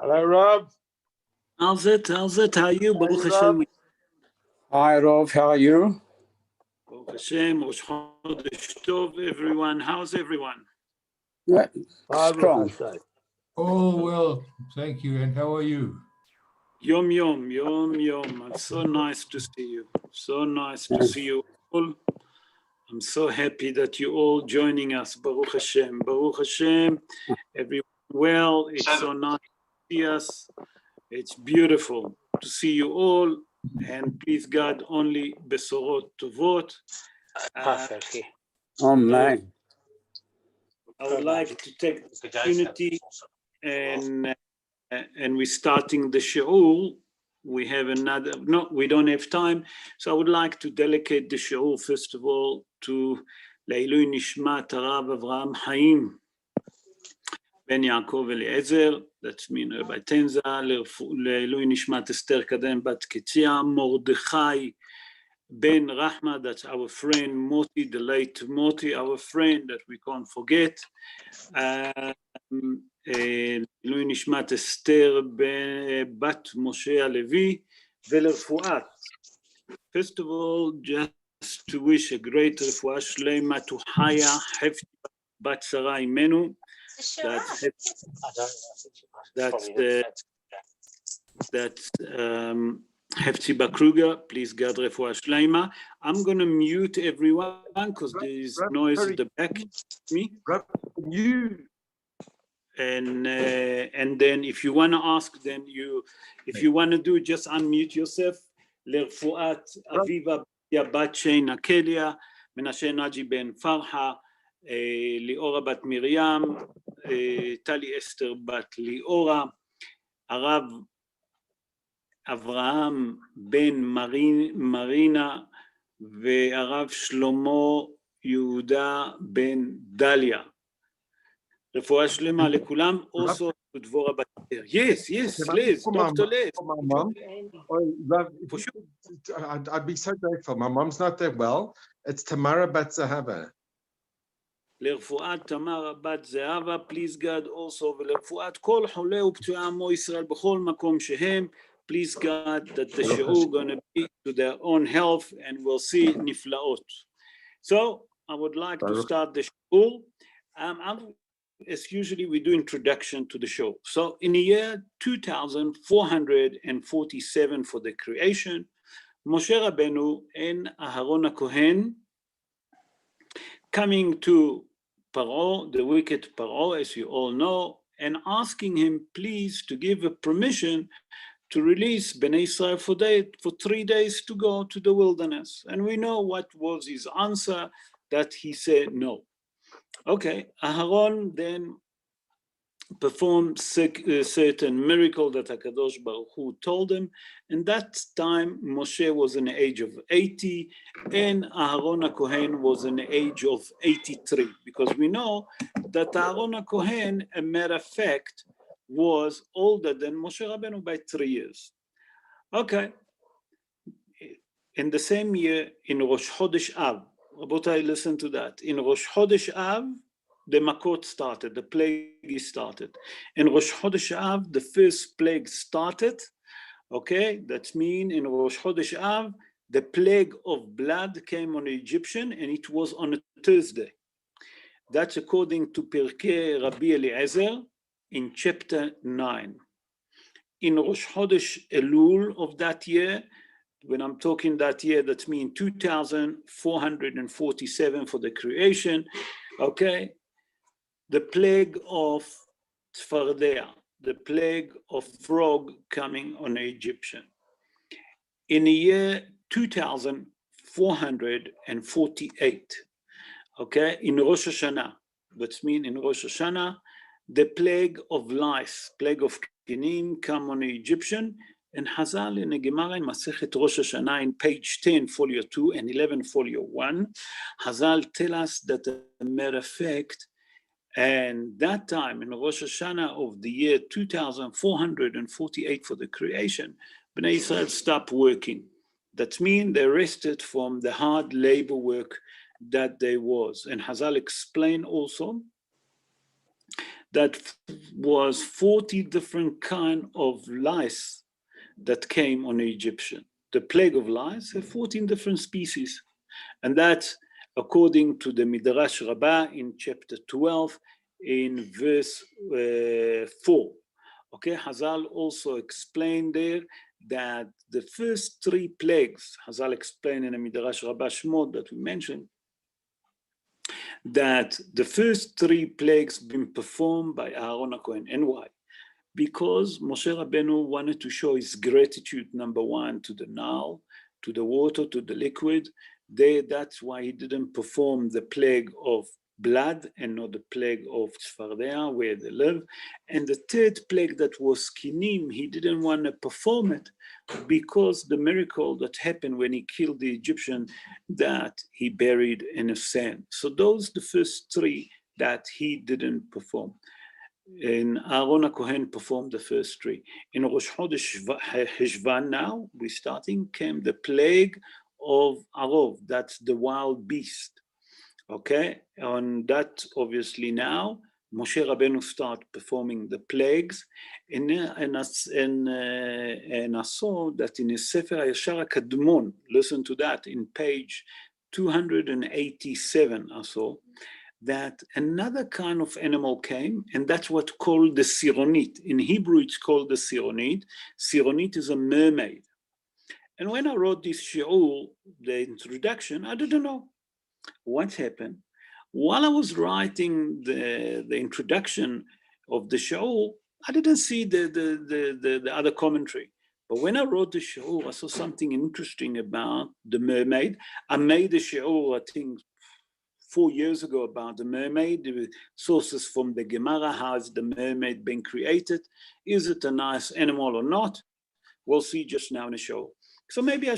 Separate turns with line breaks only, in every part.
Hello, Rob.
How's it? How are you? Baruch
Rob.
Hashem.
Hi, Rob. How are you?
Baruch Hashem. Rosh Chodesh Tov, everyone. How's everyone?
Yeah,
Hi,
strong.
Baruch
Oh, well, thank you. And how are you?
Yom Yom. It's so nice to see you. So nice to see you all. I'm so happy that you're all joining us. Baruch Hashem. Baruch Hashem. Everyone well. It's so nice to see us. It's beautiful to see you all. And please God, only besorot tovot.
Perfectly.
Amen.
I would like to take the opportunity and we're starting the shiur. We have we don't have time. So I would like to dedicate the shiur, first of all, to Leilui Nishmat Harav Avraham Chaim Ben Yaakov Eliezer, that's mean Rabbi Tenza, Leilui Nishmat Esther Kadem Bat Ketzia, Mordechai Ben Rahma, that's our friend Moti, the late Moti, our friend that we can't forget. Leilui Nishmat Esther Bat Moshe Levy, ולרפואת. First of all, just to wish a great רפואה שלמה to Haya Hefti Bat Sarah Imenu. That's Hefti Kruger. Please God refuah shleima. I'm going to mute everyone because there is noise at the back. Me. And then if you want to ask, then if you want to do, just unmute yourself. לרפואת אביבה בת שינה קליה, מנשה נג'י בן פרחה, ליאורה בת מרים, טלי אסתר בת ליאורה, הרב אברהם בן מרינה, והרב שלמה יהודה בן דליה. רפואה שלמה לכולם, also to דבורה בת אסתר. Yes, Liz, Dr. Liz.
For sure. I'd be so grateful. My mom's not that well. It's Tamara Bat Zahava.
לרפואת תמרה בת זהבה, please God also, ולרפואת כל חולי ופצועי עמו ישראל בכל מקום שהם, please God that the shiur going to be to their own health and we'll see נפלאות. So I would like to start the shiur. As usually we do introduction to the show. So in the year 2447 for the creation, Moshe Rabbeinu and Aharon HaKohen coming to Paro, the wicked Paro, as you all know, and asking him please to give a permission to release Bnei Israel for 3 days to go to the wilderness. And we know what was his answer, that he said no. Okay, Aharon then performed certain miracle that HaKadosh Baruch Hu told him, and that time Moshe was in the age of 80 and Aharon HaKohen was in the age of 83, because we know that Aharon HaKohen, a matter of fact, was older than Moshe Rabbeinu by 3 years. Okay, in the same year, in Rosh Chodesh Av, Rabotai, listen to that. In Rosh Chodesh Av, the Makot started, the plague started. In Rosh Chodesh Av, the first plague started. Okay, that means in Rosh Chodesh Av, the plague of blood came on the Egyptian, and it was on a Thursday. That's according to Pirkei Rabbi Eliezer in chapter 9. In Rosh Chodesh Elul of that year, when I'm talking that year, that means 2447 for the creation, okay? The plague of Tzfardea, the plague of frog coming on the Egyptian. In the year 2448, okay, in Rosh Hashanah, that means in Rosh Hashanah, the plague of lice, plague of kinim come on the Egyptian. And Hazal in the Gemara in Masechet Rosh Hashanah in page 10, folio 2, and 11, folio 1, Hazal tell us that a matter of fact, and that time in Rosh Hashanah of the year 2448 for the creation, Bnei Israel stopped working. That means they rested from the hard labor work that they was. And Hazal explained also that was 40 different kind of lice that came on the Egyptian. The plague of lice have 14 different species. And that's according to the Midrash Rabbi in chapter 12 in verse 4. Okay, Hazal also explained there that the first 3 plagues, Hazal explained in the Midrash Rabbi Shmot that we mentioned, that the first 3 plagues been performed by Aaron HaKohen. And why? Because Moshe Rabbeinu wanted to show his gratitude, number 1, to the Nile, to the water, to the liquid. That's why he didn't perform the plague of blood and not the plague of Tzfardea, where they live. And the 3rd plague that was Kinim, he didn't want to perform it because the miracle that happened when he killed the Egyptian that he buried in the sand. So those the first 3 that he didn't perform. And Aaron HaKohen performed the first 3. In Rosh Chodesh Heshvan now, we're starting, came the plague of Arov, that's the wild beast. Okay, and that obviously now Moshe Rabbeinu start performing the plagues, and I saw that in the Sefer HaYashar HaKadmon, listen to that, in page 287, I saw that another kind of animal came, and that's what's called the sironit. In Hebrew, it's called the sironit. Sironit is a mermaid. And when I wrote this shiur, the introduction, I didn't know what happened. While I was writing the introduction of the shiur, I didn't see the other commentary. But when I wrote the shiur, I saw something interesting about the mermaid. I made a shiur, I think, 4 years ago about the mermaid, the sources from the Gemara, how has the mermaid been created? Is it a nice animal or not? We'll see just now in the show. So maybe I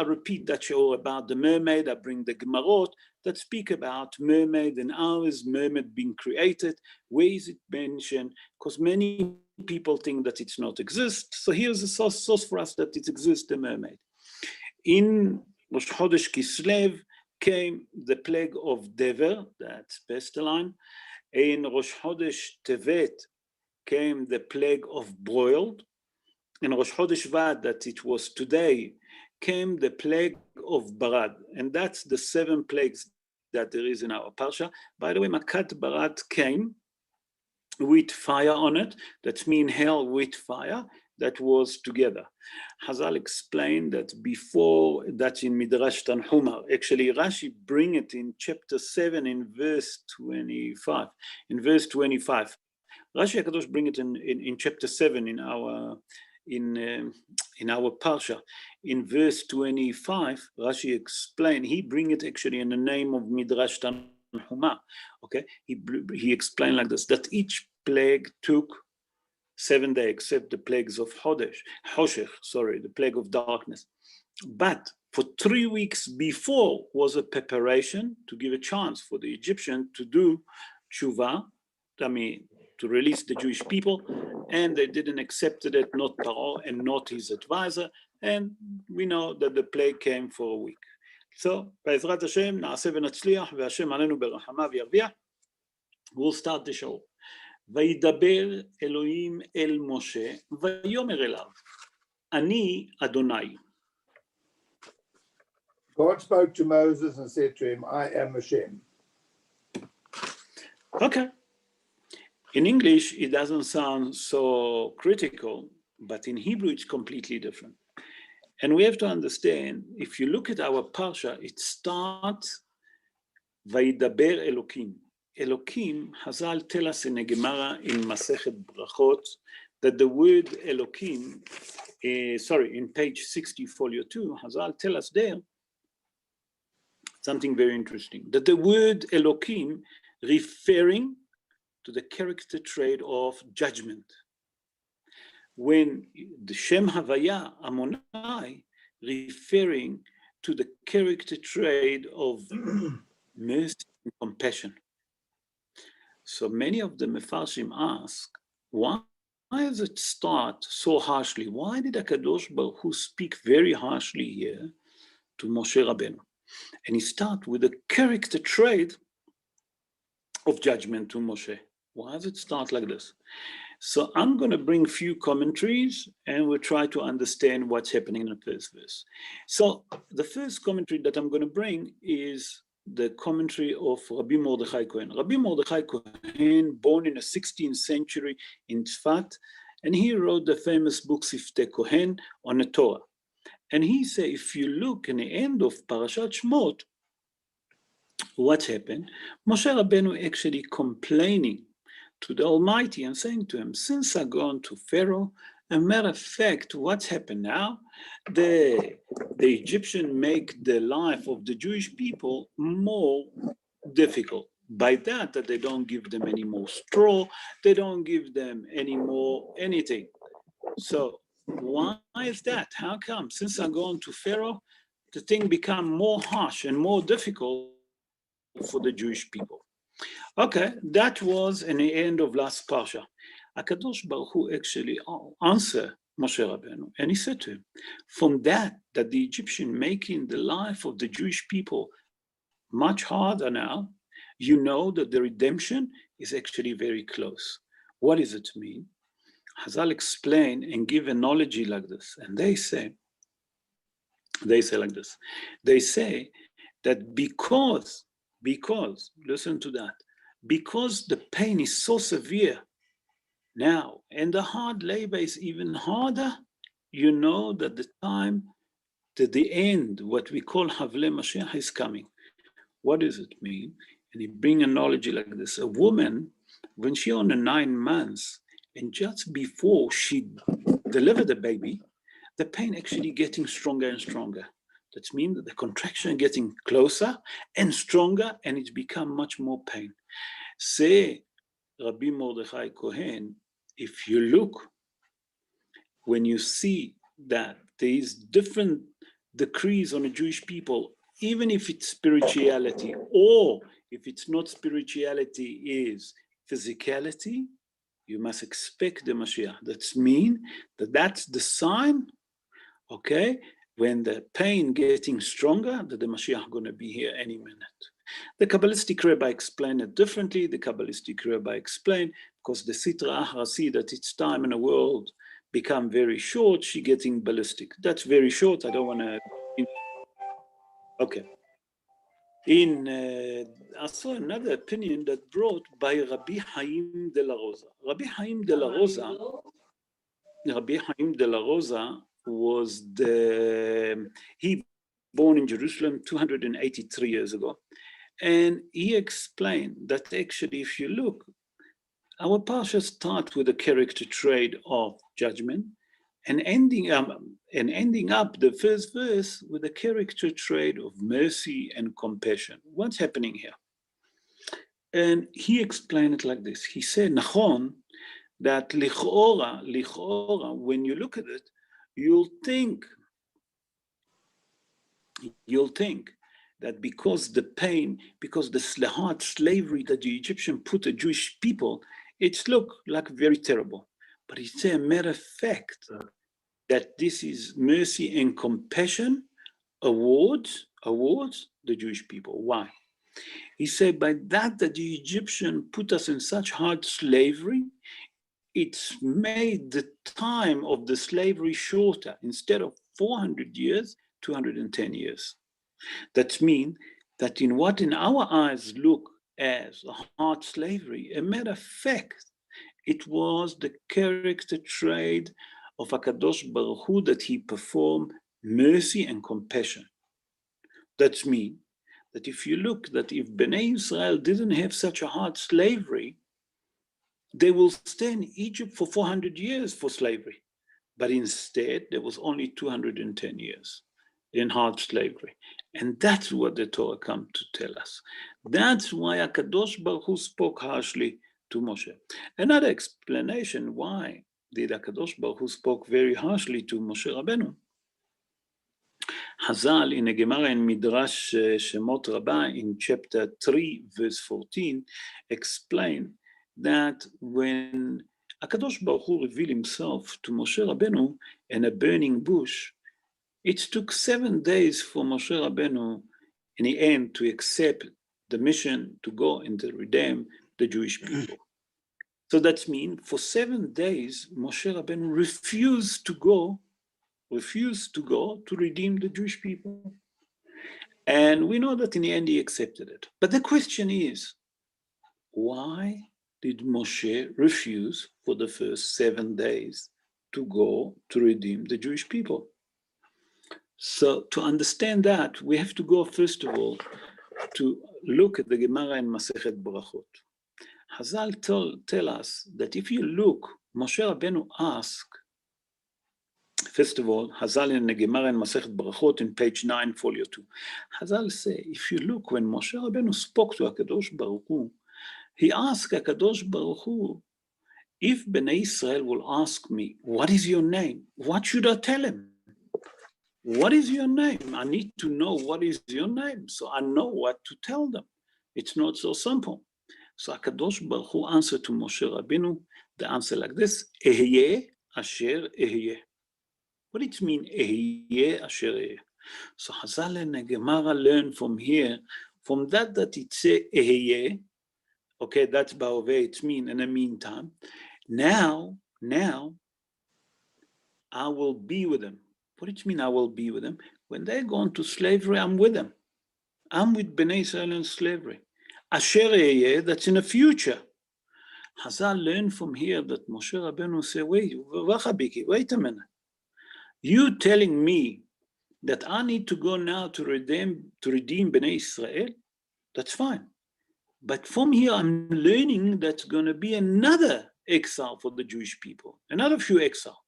repeat that show about the mermaid. I bring the Gemarot that speak about mermaid and how is mermaid being created? Where is it mentioned? Because many people think that it's not exist. So here's a source for us that it exists, the mermaid. In Rosh Chodesh Kislev came the plague of Dever, that's pestilence. In Rosh Chodesh Tevet came the plague of broiled. In Rosh Chodesh Vad, that it was today, came the plague of Barad. And that's the 7 plagues that there is in our Parsha. By the way, Makat Barad came with fire on it. That means hell with fire. That was together. Hazal explained that before that in Midrash Tanhuma, actually Rashi bring it in chapter 7 in verse 25. In verse 25, Rashi HaKadosh bring it in chapter 7 in our parsha. In verse 25, Rashi explained, he bring it actually in the name of Midrash Tanhuma. Okay, he explained like this, that each plague took 7 days, except the plagues of Hoshech, the plague of darkness. But for 3 weeks before was a preparation to give a chance for the Egyptian to do tshuva, to release the Jewish people, and they didn't accept it, not Paro and not his advisor, and we know that the plague came for a week. So, בעזרת השם, נעשה ונצליח, והשם עלינו ברחמיו ירוויח. We'll start the show. וידבר אלוהים אל משה, ויאמר אליו, אני אדוני.
God spoke to Moses and said to him, I am Hashem.
Okay. In English, it doesn't sound so critical, but in Hebrew, it's completely different. And we have to understand, if you look at our Parsha, it starts, וידבר אלוקים. Elokim, Hazal tell us in a Gemara in Masechet Brachot that the word Elokim, in page 60, folio 2, Hazal tell us there something very interesting, that the word Elokim referring to the character trait of judgment. When the Shem Havaya, Amonai, referring to the character trait of mercy and compassion. So many of the Mefarshim ask, why does it start so harshly? Why did HaKadosh Baruch Hu speak very harshly here to Moshe Rabbeinu? And he starts with a character trait of judgment to Moshe. Why does it start like this? So I'm going to bring a few commentaries and we'll try to understand what's happening in the first verse. So the first commentary that I'm going to bring is the commentary of Rabbi Mordechai Cohen. Rabbi Mordechai Cohen, born in the 16th century in Tzfat, and he wrote the famous book Siftei Kohen on the Torah. And he said, if you look in the end of Parashat Shmot, what happened? Moshe Rabbeinu actually complaining to the Almighty and saying to him, since I've gone to Pharaoh, a matter of fact, what's happened now? The Egyptian make the life of the Jewish people more difficult. By that they don't give them any more straw, they don't give them any more anything. So why is that? How come? Since I've gone to Pharaoh, the thing become more harsh and more difficult for the Jewish people. Okay, that was in the end of last Parsha. HaKadosh Baruch Hu actually answered Moshe Rabbeinu, and he said to him, from that the Egyptian making the life of the Jewish people much harder now, you know that the redemption is actually very close. What does it mean? Hazal explain and give an analogy like this, and they say like this. They say that because, listen to that, because the pain is so severe now, and the hard labor is even harder, you know that the time, that the end, what we call Havle Mashiach is coming. What does it mean? And he bring an analogy like this. A woman, when she on the 9 months, and just before she delivered the baby, the pain actually getting stronger and stronger. That means that the contraction getting closer and stronger, and it's become much more pain. Say, Rabbi Mordechai Cohen, if you look, when you see that there is different decrees on the Jewish people, even if it's spirituality, or if it's not spirituality, is physicality, you must expect the Mashiach. That's mean that that's the sign, okay, when the pain getting stronger, that the Mashiach going to be here any minute. The Kabbalistic Rabbi explained it differently. The Kabbalistic Rabbi explained, because the Sitra Achra see that its time in the world become very short, she getting ballistic. That's very short, I don't want to... Okay. I saw another opinion that brought by Rabbi Haim de la Rosa. Rabbi Haim de la Rosa was he born in Jerusalem 283 years ago. And he explained that actually, if you look, our parsha starts with a character trait of judgment, and ending up the first verse with a character trait of mercy and compassion. What's happening here? And he explained it like this. He said, Nachon, that lichora, when you look at it, you'll think that because the pain, because the hard slavery that the Egyptian put the Jewish people, it's look like very terrible. But it's a matter of fact that this is mercy and compassion awards the Jewish people. Why? He said, by that the Egyptian put us in such hard slavery, it's made the time of the slavery shorter. Instead of 400 years, 210 years. That means that in what in our eyes look as a hard slavery, a matter of fact, it was the character trait of HaKadosh Baruch Hu that he performed mercy and compassion. That means that if you look, that if Bnei Israel didn't have such a hard slavery, they will stay in Egypt for 400 years for slavery. But instead, there was only 210 years in hard slavery. And that's what the Torah come to tell us. That's why HaKadosh Baruch Hu spoke harshly to Moshe. Another explanation why did HaKadosh Baruch Hu spoke very harshly to Moshe Rabbeinu. Hazal in a Gemara in Midrash Shemot Rabbah in chapter 3 verse 14 explain that when HaKadosh Baruch Hu revealed himself to Moshe Rabbeinu in a burning bush, it took 7 days for Moshe Rabbeinu in the end to accept the mission to go and to redeem the Jewish people. So that means for 7 days, Moshe Rabbeinu refused to go to redeem the Jewish people. And we know that in the end he accepted it. But the question is, why did Moshe refuse for the first 7 days to go to redeem the Jewish people? So to understand that, we have to go first of all to look at the Gemara in Masechet Brachot. Chazal tell us that if you look, Moshe Rabbeinu asked, first of all, Chazal in the Gemara in Masechet Brachot in page 9, folio 2. Chazal say, if you look, when Moshe Rabbeinu spoke to HaKadosh Baruch Hu, he asked HaKadosh Baruch Hu, if Bnei Israel will ask me, what is your name? What should I tell him? What is your name? I need to know what is your name, so I know what to tell them. It's not so simple. So HaKadosh Baruch Hu answered to Moshe Rabbeinu, the answer like this, Ehyeh asher ehyeh. What does it mean, Ehyeh asher ehyeh? So Chazal and the Gemara learn from here, from that it say Ehyeh, okay, that's Ba'oveh, it's mean in the meantime. Now, I will be with them. What does it mean I will be with them? When they go into slavery, I'm with them. I'm with Bnei Israel in slavery. Asher Ehyeh, that's in the future. Chazal learned from here that Moshe Rabbeinu said, wait a minute. You telling me that I need to go now to redeem Bnei Israel? That's fine. But from here, I'm learning that's going to be another exile for the Jewish people, another few exile.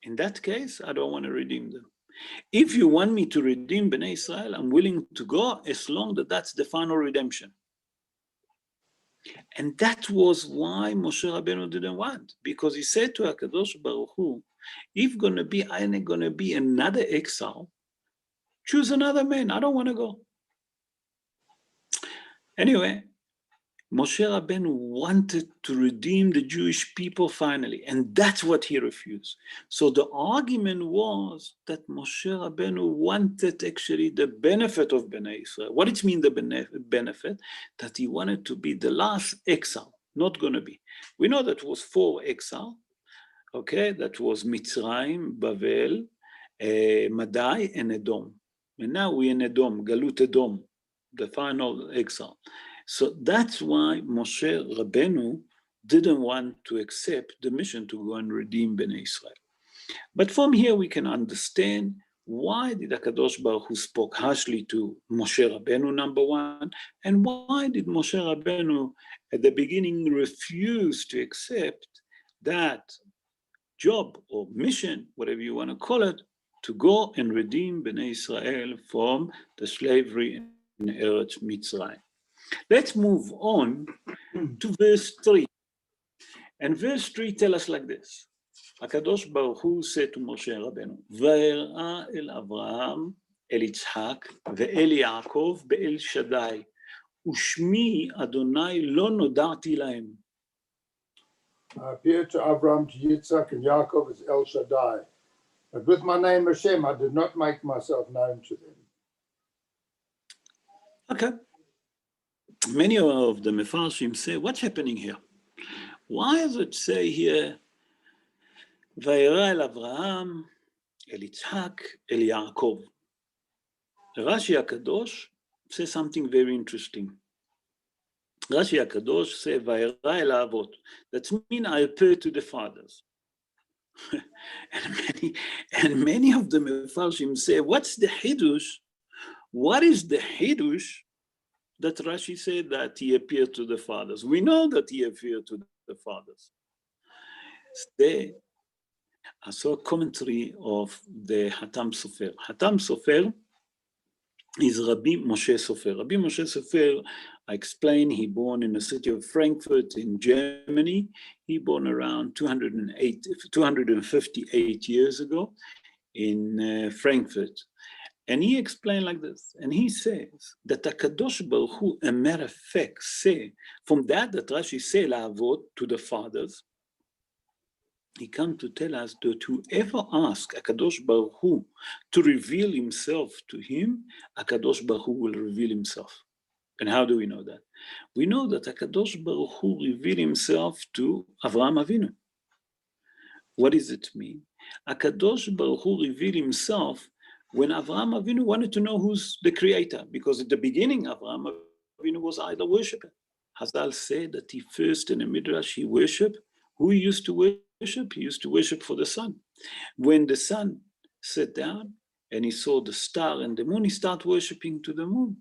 In that case, I don't want to redeem them. If you want me to redeem Bnei Israel, I'm willing to go as long as that's the final redemption. And that was why Moshe Rabbeinu didn't want, because he said to HaKadosh Baruch Hu, if going to be another exile, choose another man. I don't want to go. Anyway, Moshe Rabbeinu wanted to redeem the Jewish people finally, and that's what he refused. So the argument was that Moshe Rabbeinu wanted actually the benefit of Bnei Israel. What does it mean, the benefit? That he wanted to be the last exile, not going to be. We know that was 4 exile, okay? That was Mitzrayim, Bavel, Madai, and Edom. And now we're in Edom, Galut Edom, the final exile. So that's why Moshe Rabbeinu didn't want to accept the mission to go and redeem Bnei Israel. But from here we can understand why did HaKadosh Baruch Hu spoke harshly to Moshe Rabbeinu, number one, and why did Moshe Rabbeinu at the beginning refuse to accept that job or mission, whatever you want to call it, to go and redeem Bnei Israel from the slavery in Eretz Mitzrayim. Let's move on to verse 3. And verse 3 tells us like this. HaKadosh Baruch Hu said to Moshe Rabbeinu, Va'era el Avraham, el Yitzhak, ve'el Yaakov, be'el Shaddai, ushmi Adonai lo noda'ti lahem.
I appeared to Abraham, to Yitzhak, and Yaakov as El Shaddai. But with my name Hashem, I did not make myself known to them.
Okay. Many of the Mefarshim say, what's happening here? Why does it say here, Va'era el Avraham, el Yitzhak, el Yaakov? Rashi HaKadosh says something very interesting. Rashi HaKadosh says, Va'era el Avot. That means I appear to the fathers. and many of the Mefarshim say, what's the Hidush? What is the Hidush that Rashi said that he appeared to the fathers? We know that he appeared to the fathers. Today, I saw a commentary of the Hatam Sofer. Hatam Sofer is Rabbi Moshe Sofer. Rabbi Moshe Sofer, I explained, he born in the city of Frankfurt in Germany. He born around 258 years ago in Frankfurt. And he explained like this, and he says that HaKadosh Baruch Hu, a matter of fact, say, from that Rashi say, La'avot, to the fathers, he come to tell us that whoever asks HaKadosh Baruch Hu to reveal himself to him, HaKadosh Baruch Hu will reveal himself. And how do we know that? We know that HaKadosh Baruch Hu revealed himself to Avraham Avinu. What does it mean? HaKadosh Baruch Hu revealed himself when Avraham Avinu wanted to know who's the creator, because at the beginning, Avraham Avinu was idol worshiper. Hazal said that he first in the Midrash, he worshiped. Who he used to worship? He used to worship for the sun. When the sun sat down and he saw the star and the moon, he started worshiping to the moon.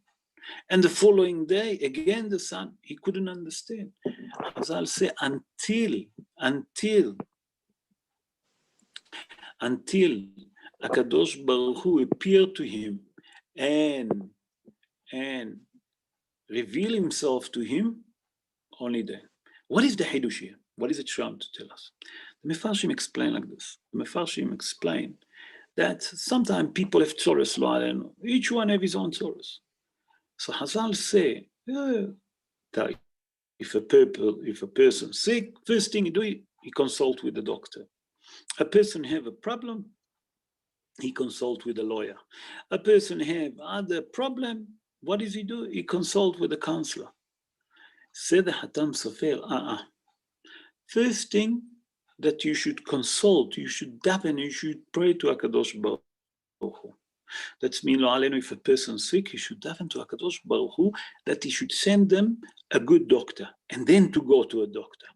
And the following day, again the sun. He couldn't understand. Hazal say until HaKadosh Baruch Hu appeared to him and revealed himself to him, only then. What is the Hidush here? What is it trying to tell us? The Mefarshim explain like this. The Mefarshim explain that sometimes people have tzoros, lo alenu. Each one have his own tzoros. So Hazal say, that if a person sick, first thing he do, he consult with the doctor. A person have a problem, he consult with a lawyer. A person have other problem, what does he do? He consult with a counselor. Say the Hatam Sofer, first thing that you should consult, you should daven, you should pray to HaKadosh Baruch Hu. That's mean, lo alenu, if a person's sick, he should daven to HaKadosh Baruch Hu that he should send them a good doctor, and then to go to a doctor.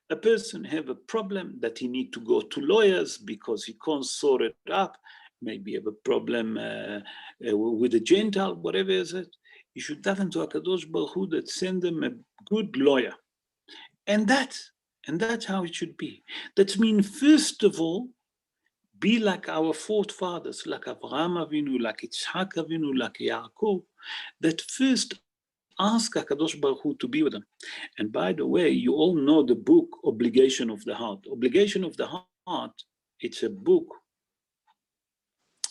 A person have a problem that he need to go to lawyers because he can't sort it up, maybe have a problem with a Gentile, whatever is it. You should daven to HaKadosh Baruch Hu that send them a good lawyer. And that's how it should be. That means, first of all, be like our forefathers, like Avraham Avinu, like Yitzhak Avinu, like Yaakov, that first ask HaKadosh Baruch Hu to be with them. And by the way, you all know the book, Obligation of the Heart. Obligation of the Heart, it's a book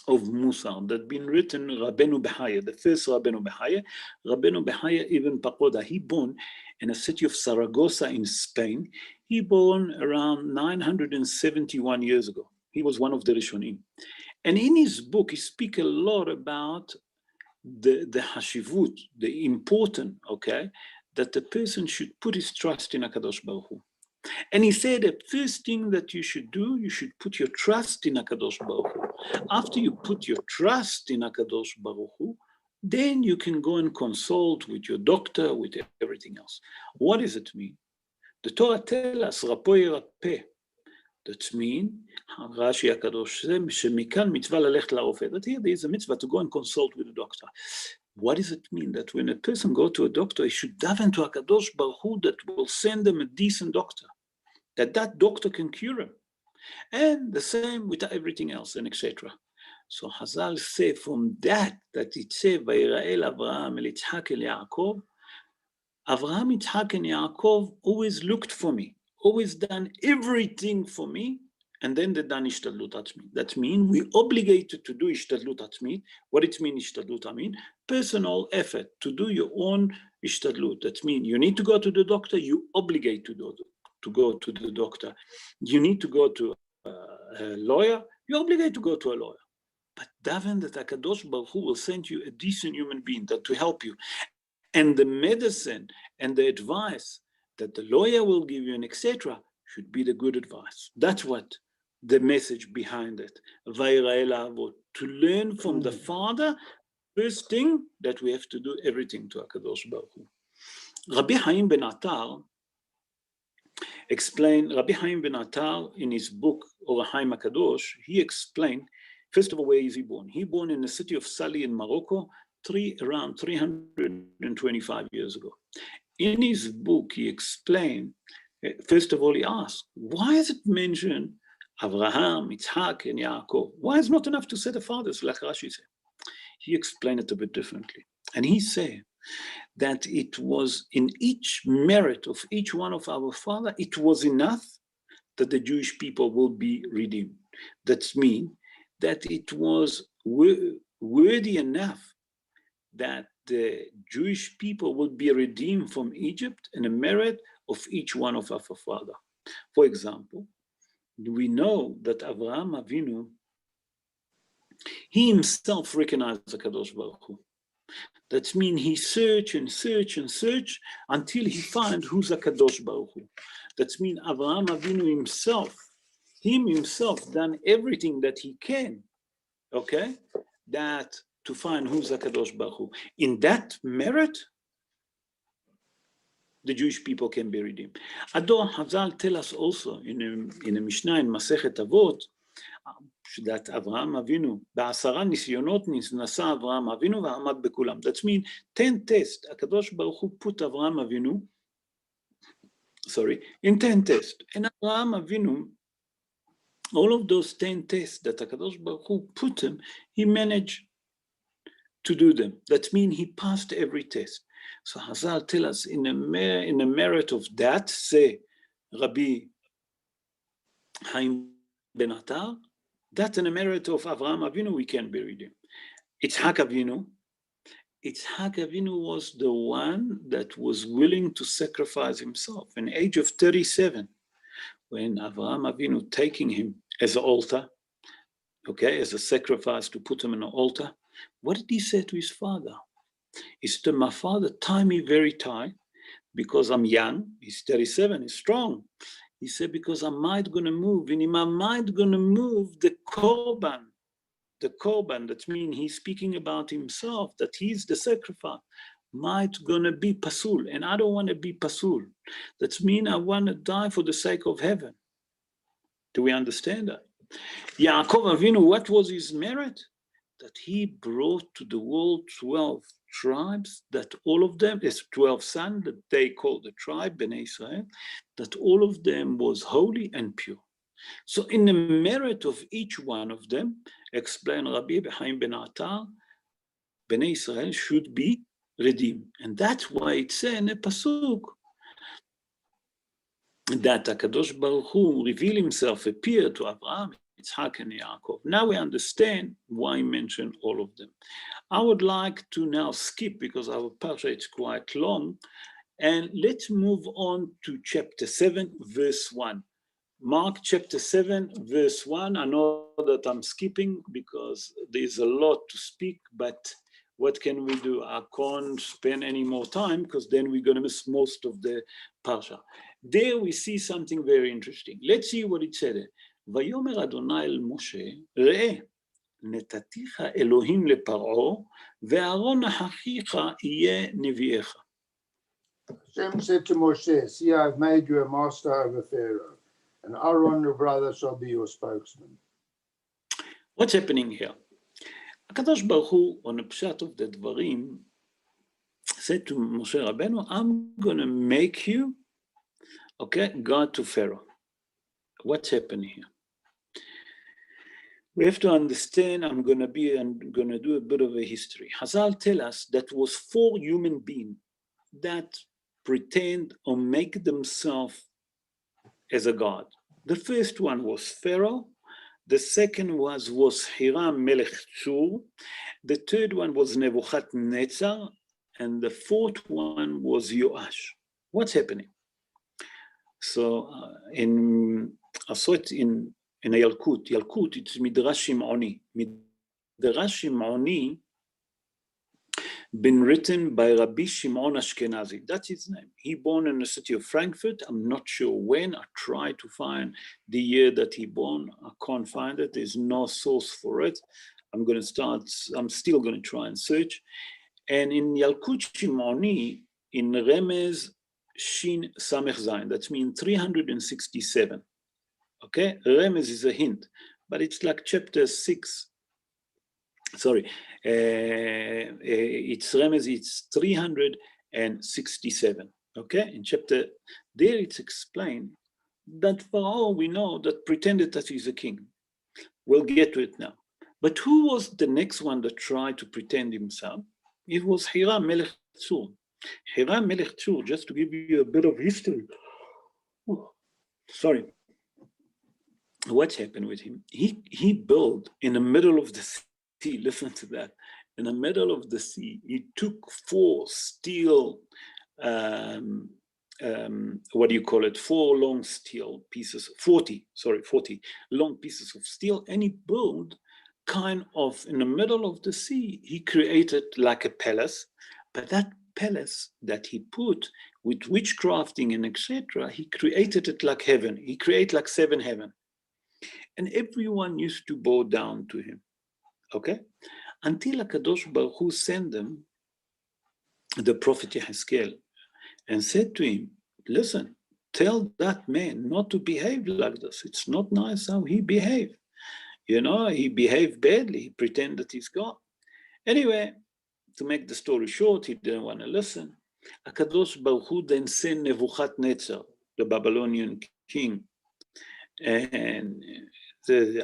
of Musar that been written Rabbeinu Behaya, the first Rabbeinu Behaya. Rabbeinu Behaya Ibn Pakoda, he born in a city of Saragossa in Spain. He born around 971 years ago. He was one of the Rishonim. And in his book, he speaks a lot about the hashivut, the important, okay, that the person should put his trust in HaKadosh Baruch Hu. And he said the first thing that you should do, you should put your trust in HaKadosh Baruch Hu. After you put your trust in HaKadosh Baruch Hu, then you can go and consult with your doctor, with everything else. What does it mean? The Torah tells us, Rapoi Rapeh. That means, Rashi HaKadosh says, Shemikan mitzvah lalech la'rofeh. That here there is a mitzvah to go and consult with a doctor. What does it mean? That when a person go to a doctor, he should daven to HaKadosh Baruch Hu that will send them a decent doctor, that doctor can cure him. And the same with everything else, and etc. So Hazal say from that it says, Vayirael Avraham el Yitzhak el Yaakov, Avraham, Yitzhak, and Yaakov always looked for me, always done everything for me, and then they done Ishtadlut Atzmit. That means we obligated to do Ishtadlut Atzmit. What it means, Ishtadlut Atzmit? Personal effort to do your own Ishtadlut. That means you need to go to the doctor, you obligate to go to the doctor. You need to go to a lawyer, you obligate to go to a lawyer. But daven that HaKadosh Baruch Hu will send you a decent human being that to help you. And the medicine and the advice that the lawyer will give you and etc. should be the good advice. That's what the message behind it. To learn from the Father, first thing that we have to do everything to HaKadosh Baruch Hu. Rabbi Haim ben Attar explained, Rabbi Haim ben Attar in his book, Or Haim HaKadosh, he explained, first of all, where is he born? He born in the city of Sali in Morocco, around 325 years ago. In his book, he explained, first of all, he asked, why is it mentioned Avraham, Yitzhak, and Yaakov? Why is not enough to say the fathers, like Rashi said? He explained it a bit differently. And he said that it was in each merit of each one of our fathers, it was enough that the Jewish people will be redeemed. That means that it was worthy enough that the Jewish people will be redeemed from Egypt in a merit of each one of our fathers. For example, we know that Avraham Avinu, he himself recognized the HaKadosh Baruch Hu. That means he search and search and search until he find who's HaKadosh Baruch Hu. That means Avraham Avinu himself done everything that he can, okay, that to find who's HaKadosh Baruch Hu. In that merit, the Jewish people can be redeemed. Ador Hazal tell us also in a Mishnah in Masechet Avot, that Avraham Avinu, בעשרה ניסיונות נסה אברהם אבינו ועמד בכולם. That means 10 tests. הקדוש ברוך הוא put Avraham Avinu, in 10 tests. And Avraham Avinu, all of those 10 tests that הקדוש ברוך הוא put him, he managed to do them. That means he passed every test. So Hazal tell us in a merit of that, say Rabbi Chaim Ben Attar, that in the merit of Avraham Avinu, we can be redeemed. Yitzhak Avinu was the one that was willing to sacrifice himself. In the age of 37, when Avraham Avinu taking him as an altar, okay, as a sacrifice to put him on an altar, what did he say to his father? He said, my father, tie me very tight because I'm young. He's 37, he's strong. He said, because I might going to move, and in my mind going to move the korban, that means he's speaking about himself, that he's the sacrifice, might going to be pasul, and I don't want to be pasul. That means I want to die for the sake of heaven. Do we understand that? Yaakov Avinu, what was his merit? That he brought to the world 12 tribes, that all of them, there's 12 sons that they call the tribe, Bnei Israel, that all of them was holy and pure. So in the merit of each one of them, explain Rabbi Chaim Ben Attar, Bnei Israel should be redeemed. And that's why it says in a pasuk that HaKadosh Baruch Hu revealed himself, appeared to Abraham, Yitzhak and Yaakov. Now we understand why he mentioned all of them. I would like to now skip, because our parsha is quite long, and let's move on to chapter 7, verse 1. Mark chapter 7, verse 1. I know that I'm skipping because there's a lot to speak, but what can we do? I can't spend any more time because then we're going to miss most of the parsha. There we see something very interesting. Let's see what it said. ויאמר אדוני אל משה, ראה, נתתיך אלוהים לפרעה, ואהרון אחיך יהיה נביאך.
Hashem said to Moshe, see, I have made you a master over Pharaoh, and Aaron, your brother, shall be your spokesman.
What's happening here? הקדוש ברוך הוא, on the pshat of the דברים, said to Moshe Rabbeinu, I'm going to make you, okay, God to Pharaoh. What's happening here? We have to understand, I'm going to do a bit of a history. Hazal tell us that was 4 human beings that pretend or make themselves as a god. The first one was Pharaoh. The second was Hiram Melech Shur. The third one was Nebuchadnezzar. And the fourth one was Yoash. What's happening? So I saw it in a Yalkut. Yalkut, it's Midrash Shimoni. Midrash Shimoni been written by Rabbi Shimon Ashkenazi. That's his name. He born in the city of Frankfurt. I'm not sure when. I tried to find the year that he born. I can't find it. There's no source for it. I'm still going to try and search. And in Yalkut Shimoni, in Remez Shin Samech Zayin, that means 367. Okay, Remez is a hint, but it's like chapter 6. Sorry, it's Remez, it's 367. Okay, in chapter there it's explained that Pharaoh, we know, that pretended that he's a king. We'll get to it now. But who was the next one that tried to pretend himself? It was Hiram Melech Shur. Hiram Melech Shur, just to give you a bit of history. Sorry. What happened with him? He built in the middle of the sea, listen to that, in the middle of the sea, he took 4 steel, 4 long steel pieces, 40 long pieces of steel, and he built kind of in the middle of the sea, he created like a palace, but that palace that he put with witchcrafting and etc., he created it like heaven. He created like 7 heaven. And everyone used to bow down to him, okay? Until HaKadosh Baruch Hu sent them the prophet Yehezkel and said to him, listen, tell that man not to behave like this. It's not nice how he behaved. You know, he behaved badly. He pretended that he's God. Anyway, to make the story short, he didn't want to listen. HaKadosh Baruch Hu then sent Nebuchadnezzar, the Babylonian king. And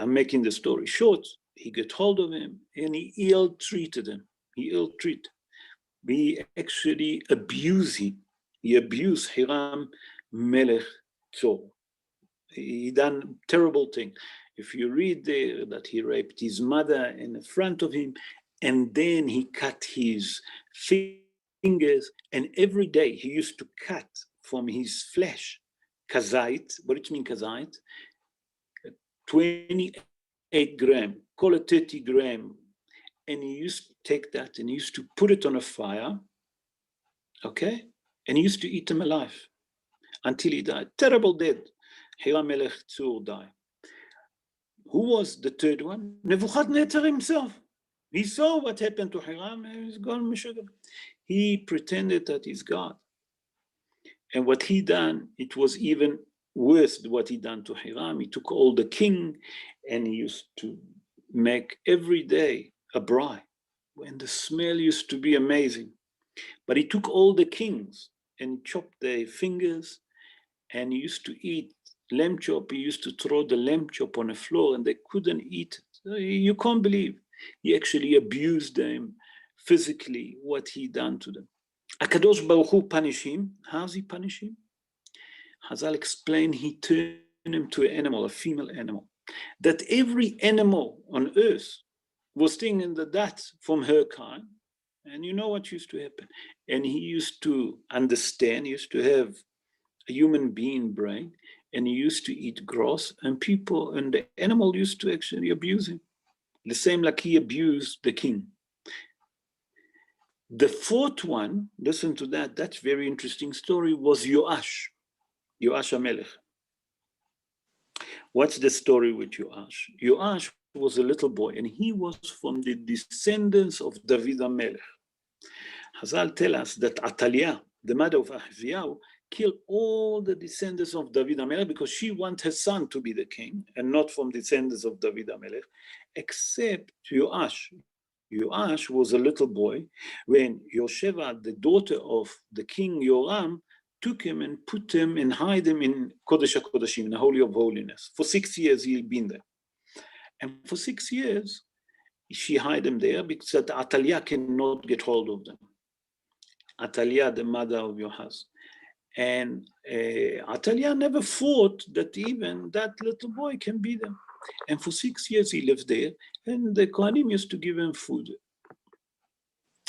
I'm making the story short. He got hold of him and he ill-treated him. He actually abused him. He abused Hiram Melech Tzor. He done terrible thing. If you read there that he raped his mother in front of him, and then he cut his fingers, and every day he used to cut from his flesh, kazait. What do you mean kazait? 28 gram, call it 30 gram. And he used to take that and he used to put it on a fire, okay? And he used to eat them alive until he died. Terrible death. Hiram Melech Tzur died. Who was the third one? Nebuchadnezzar himself. He saw what happened to Hiram and he's gone. He pretended that he's God. And what he done, it was even worse than what he done to Hiram. He took all the king and he used to make every day a braai. And the smell used to be amazing. But he took all the kings and chopped their fingers and he used to eat lamb chop. He used to throw the lamb chop on the floor and they couldn't eat it. You can't believe. He actually abused them physically, what he done to them. HaKadosh Baruch Hu punished him. How's he punish him? Hazal explained he turned him to an animal, a female animal. That every animal on earth was thinking that from her kind. And you know what used to happen? And he used to understand, he used to have a human being brain, and he used to eat grass, and people and the animal used to actually abuse him. The same like he abused the king. The fourth one, listen to that, that's very interesting story, was Yoash HaMelech. What's the story with Yoash? Yoash was a little boy, and he was from the descendants of David HaMelech. Hazal tell us that Atalia, the mother of Ahaziah, killed all the descendants of David HaMelech because she wanted her son to be the king and not from descendants of David HaMelech, except Yoash. Yoash was a little boy when Yosheva, the daughter of the king Yoram, took him and put him and hide him in Kodesh HaKodashim, in the Holy of Holiness. For 6 years he'd been there. And for 6 years, she hid him there because Atalia cannot get hold of them. Atalia, the mother of Yohaz. And Atalia never thought that even that little boy can be them. And for 6 years he lived there, and the Kohanim used to give him food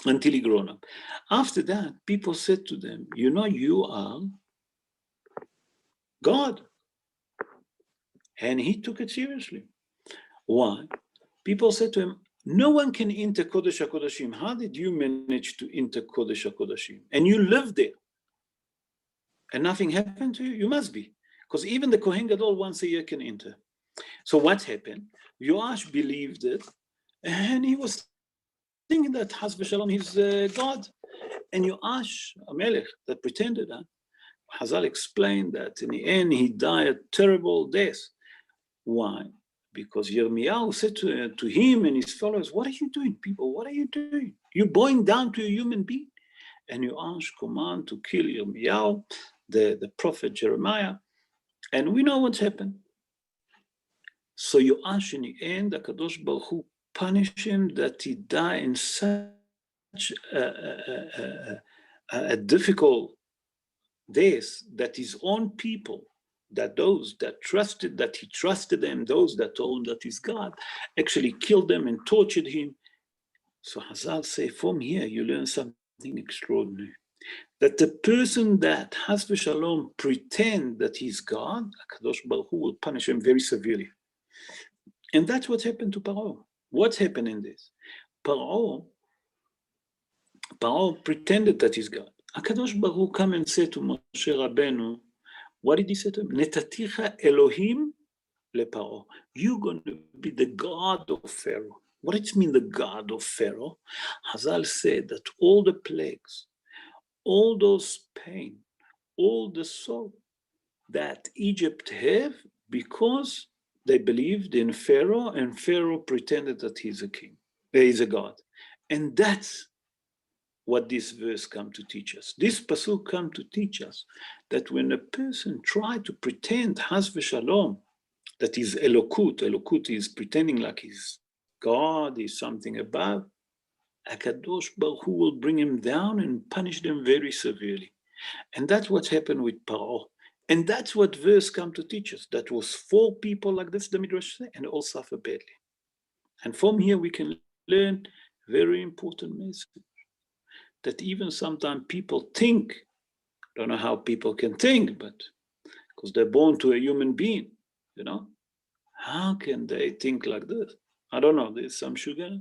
until he grown up. After that, people said to them, you know, you are God. And he took it seriously. Why? People said to him, no one can enter Kodesh HaKodashim. How did you manage to enter Kodesh HaKodashim? And you live there. And nothing happened to you? You must be. Because even the Kohen Gadol once a year can enter. So what happened? Yoash believed it, and he was thinking that Chas v'Shalom is God. And Yoash HaMelech, that pretended that, Hazal explained that in the end he died a terrible death. Why? Because Yirmiyahu said to him and his followers, what are you doing, people? What are you doing? You're bowing down to a human being. And Yoash commanded to kill Yirmiyahu, the prophet Jeremiah. And we know what's happened. So Yoash, in the end, the HaKadosh Baruch Hu punished him that he died in such a difficult death that his own people, that those that trusted, that he trusted them, those that told him that he's God, actually killed them and tortured him. So Hazal say, from here you learn something extraordinary. That the person that Chas v'Shalom pretend that he's God, HaKadosh Baruch Hu will punish him very severely. And that's what happened to Paro. What happened in this? Paro pretended that he's God. HaKadosh Baruch Hu come and said to Moshe Rabbeinu, what did he say to him? Netaticha Elohim leParo. You're going to be the God of Pharaoh. What does it mean, the God of Pharaoh? Hazal said that all the plagues, all those pain, all the sorrow that Egypt have, because they believed in Pharaoh, and Pharaoh pretended that he's a king, he's a God. And that's what this verse come to teach us. This pasuk come to teach us that when a person try to pretend, Has v'shalom, that is Elokut is pretending like he's God, is something above, HaKadosh Baruch Hu will bring him down and punish them very severely. And that's what happened with Paro. And that's what verse come to teach us. That was 4 people like this, the Midrash say, and all suffer badly. And from here we can learn very important message. That even sometimes people think, I don't know how people can think, but because they're born to a human being, you know, how can they think like this? I don't know, there's some sugar,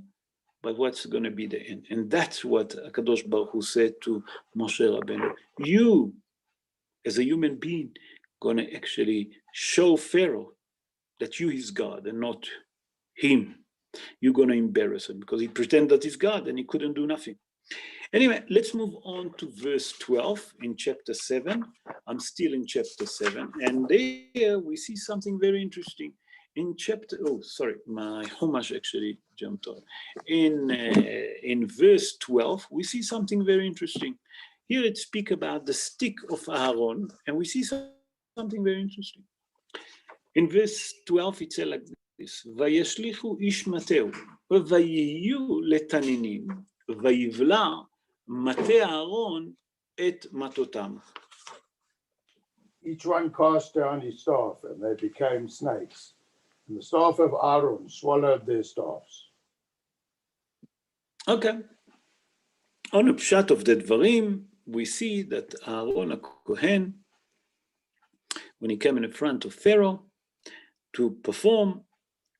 but what's going to be the end? And that's what HaKadosh Baruch Hu said to Moshe Rabbeinu. You, as a human being, going to actually show Pharaoh that you is God and not him. You're going to embarrass him because he pretended that he's God and he couldn't do nothing. Anyway, let's move on to verse 12 in chapter 7. I'm still in chapter 7. And there we see something very interesting. In chapter, my Chumash actually jumped on. In verse 12, we see something very interesting. Here it speaks about the stick of Aaron, and we see something very interesting. In verse 12, it says like this, Vayeshlichu ish mateu, vayiyu letaninim, vayivla mate Aaron et matotam.
Each one cast down his staff, and they became snakes. And the staff of Aaron swallowed their staffs.
Okay. On the pshat of the dvarim, we see that Aaron HaKohen, when he came in front of Pharaoh to perform,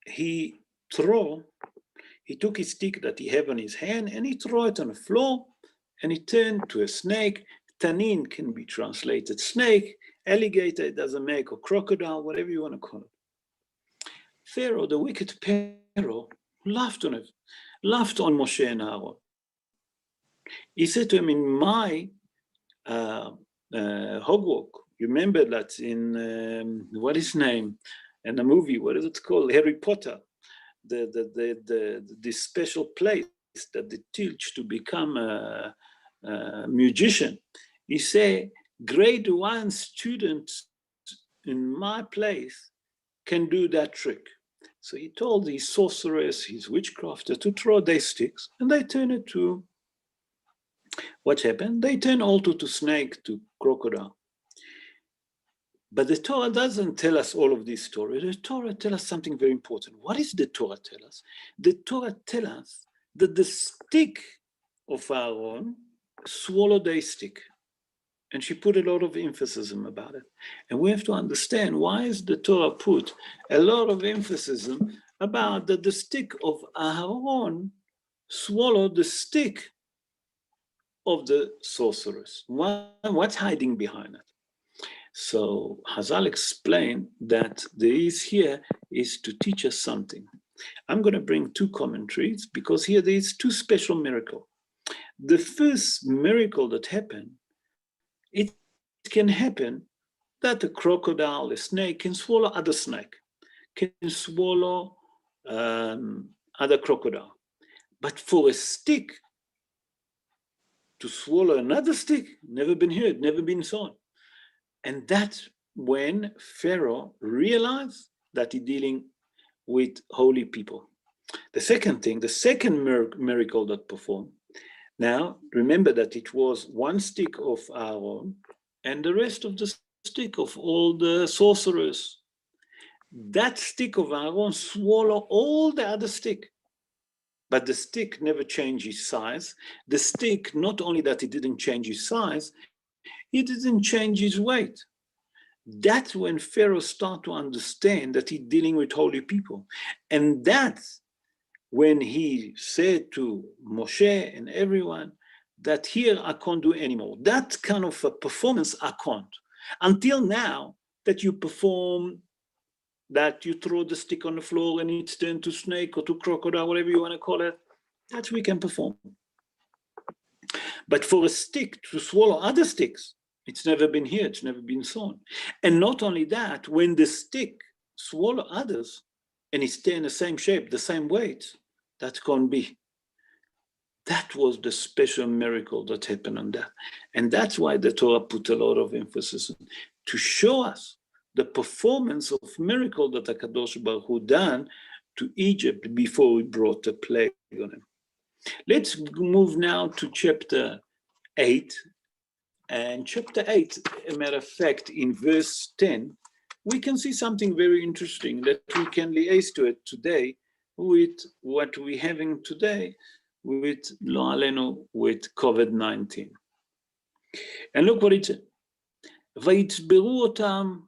he took his stick that he had on his hand and he threw it on the floor and it turned to a snake. Tanin can be translated snake, alligator, it doesn't make, or crocodile, whatever you want to call it. Pharaoh, the wicked Pharaoh, laughed on Moshe and Aaron. He said to him, in my Hogwarts, you remember that in, what is his name? In the movie, what is it called? Harry Potter, this special place that they teach to become a magician. He said, grade 1 students in my place can do that trick. So he told his sorcerers, his witchcrafters to throw their sticks, and they turn it to, what happened? They turn also to snake, to crocodile. But the Torah doesn't tell us all of this story. The Torah tells us something very important. What does the Torah tell us? The Torah tells us that the stick of Aaron swallowed a stick. And she put a lot of emphasis about it. And we have to understand why is the Torah put a lot of emphasis about that the stick of Aaron swallowed the stick of the sorceress. What's hiding behind it? So Hazal explained that there is here is to teach us something. I'm going to bring 2 commentaries because here there is 2 special miracles. The first miracle that happened, it can happen that a crocodile, a snake can swallow other snake, can swallow other crocodile. But for a stick to swallow another stick, never been heard, never been saw. And that's when Pharaoh realized that he's dealing with holy people. The second thing, the second miracle that performed, now remember that it was 1 stick of Aaron and the rest of the stick of all the sorcerers. That stick of Aaron swallowed all the other stick. But the stick never changed his size. The stick, not only that it didn't change his size, it didn't change his weight. That's when Pharaoh started to understand that he's dealing with holy people. And that's when he said to Moshe and everyone that here I can't do anymore. That kind of a performance I can't. Until now, that you perform, that you throw the stick on the floor and it's turned to snake or to crocodile, whatever you want to call it, that we can perform. But for a stick to swallow other sticks, it's never been here, it's never been thrown. And not only that, when the stick swallow others and it stay in the same shape, the same weight, that can't be. That was the special miracle that happened on that. And that's why the Torah put a lot of emphasis on, to show us the performance of miracle that HaKadosh Baruch Hu done to Egypt before he brought the plague on him. Let's move now to chapter 8. And chapter 8, a matter of fact, in verse 10, we can see something very interesting that we can liaise to it today with what we're having today with Lo Alenu, with COVID-19. And look what it said. ויצברו אותם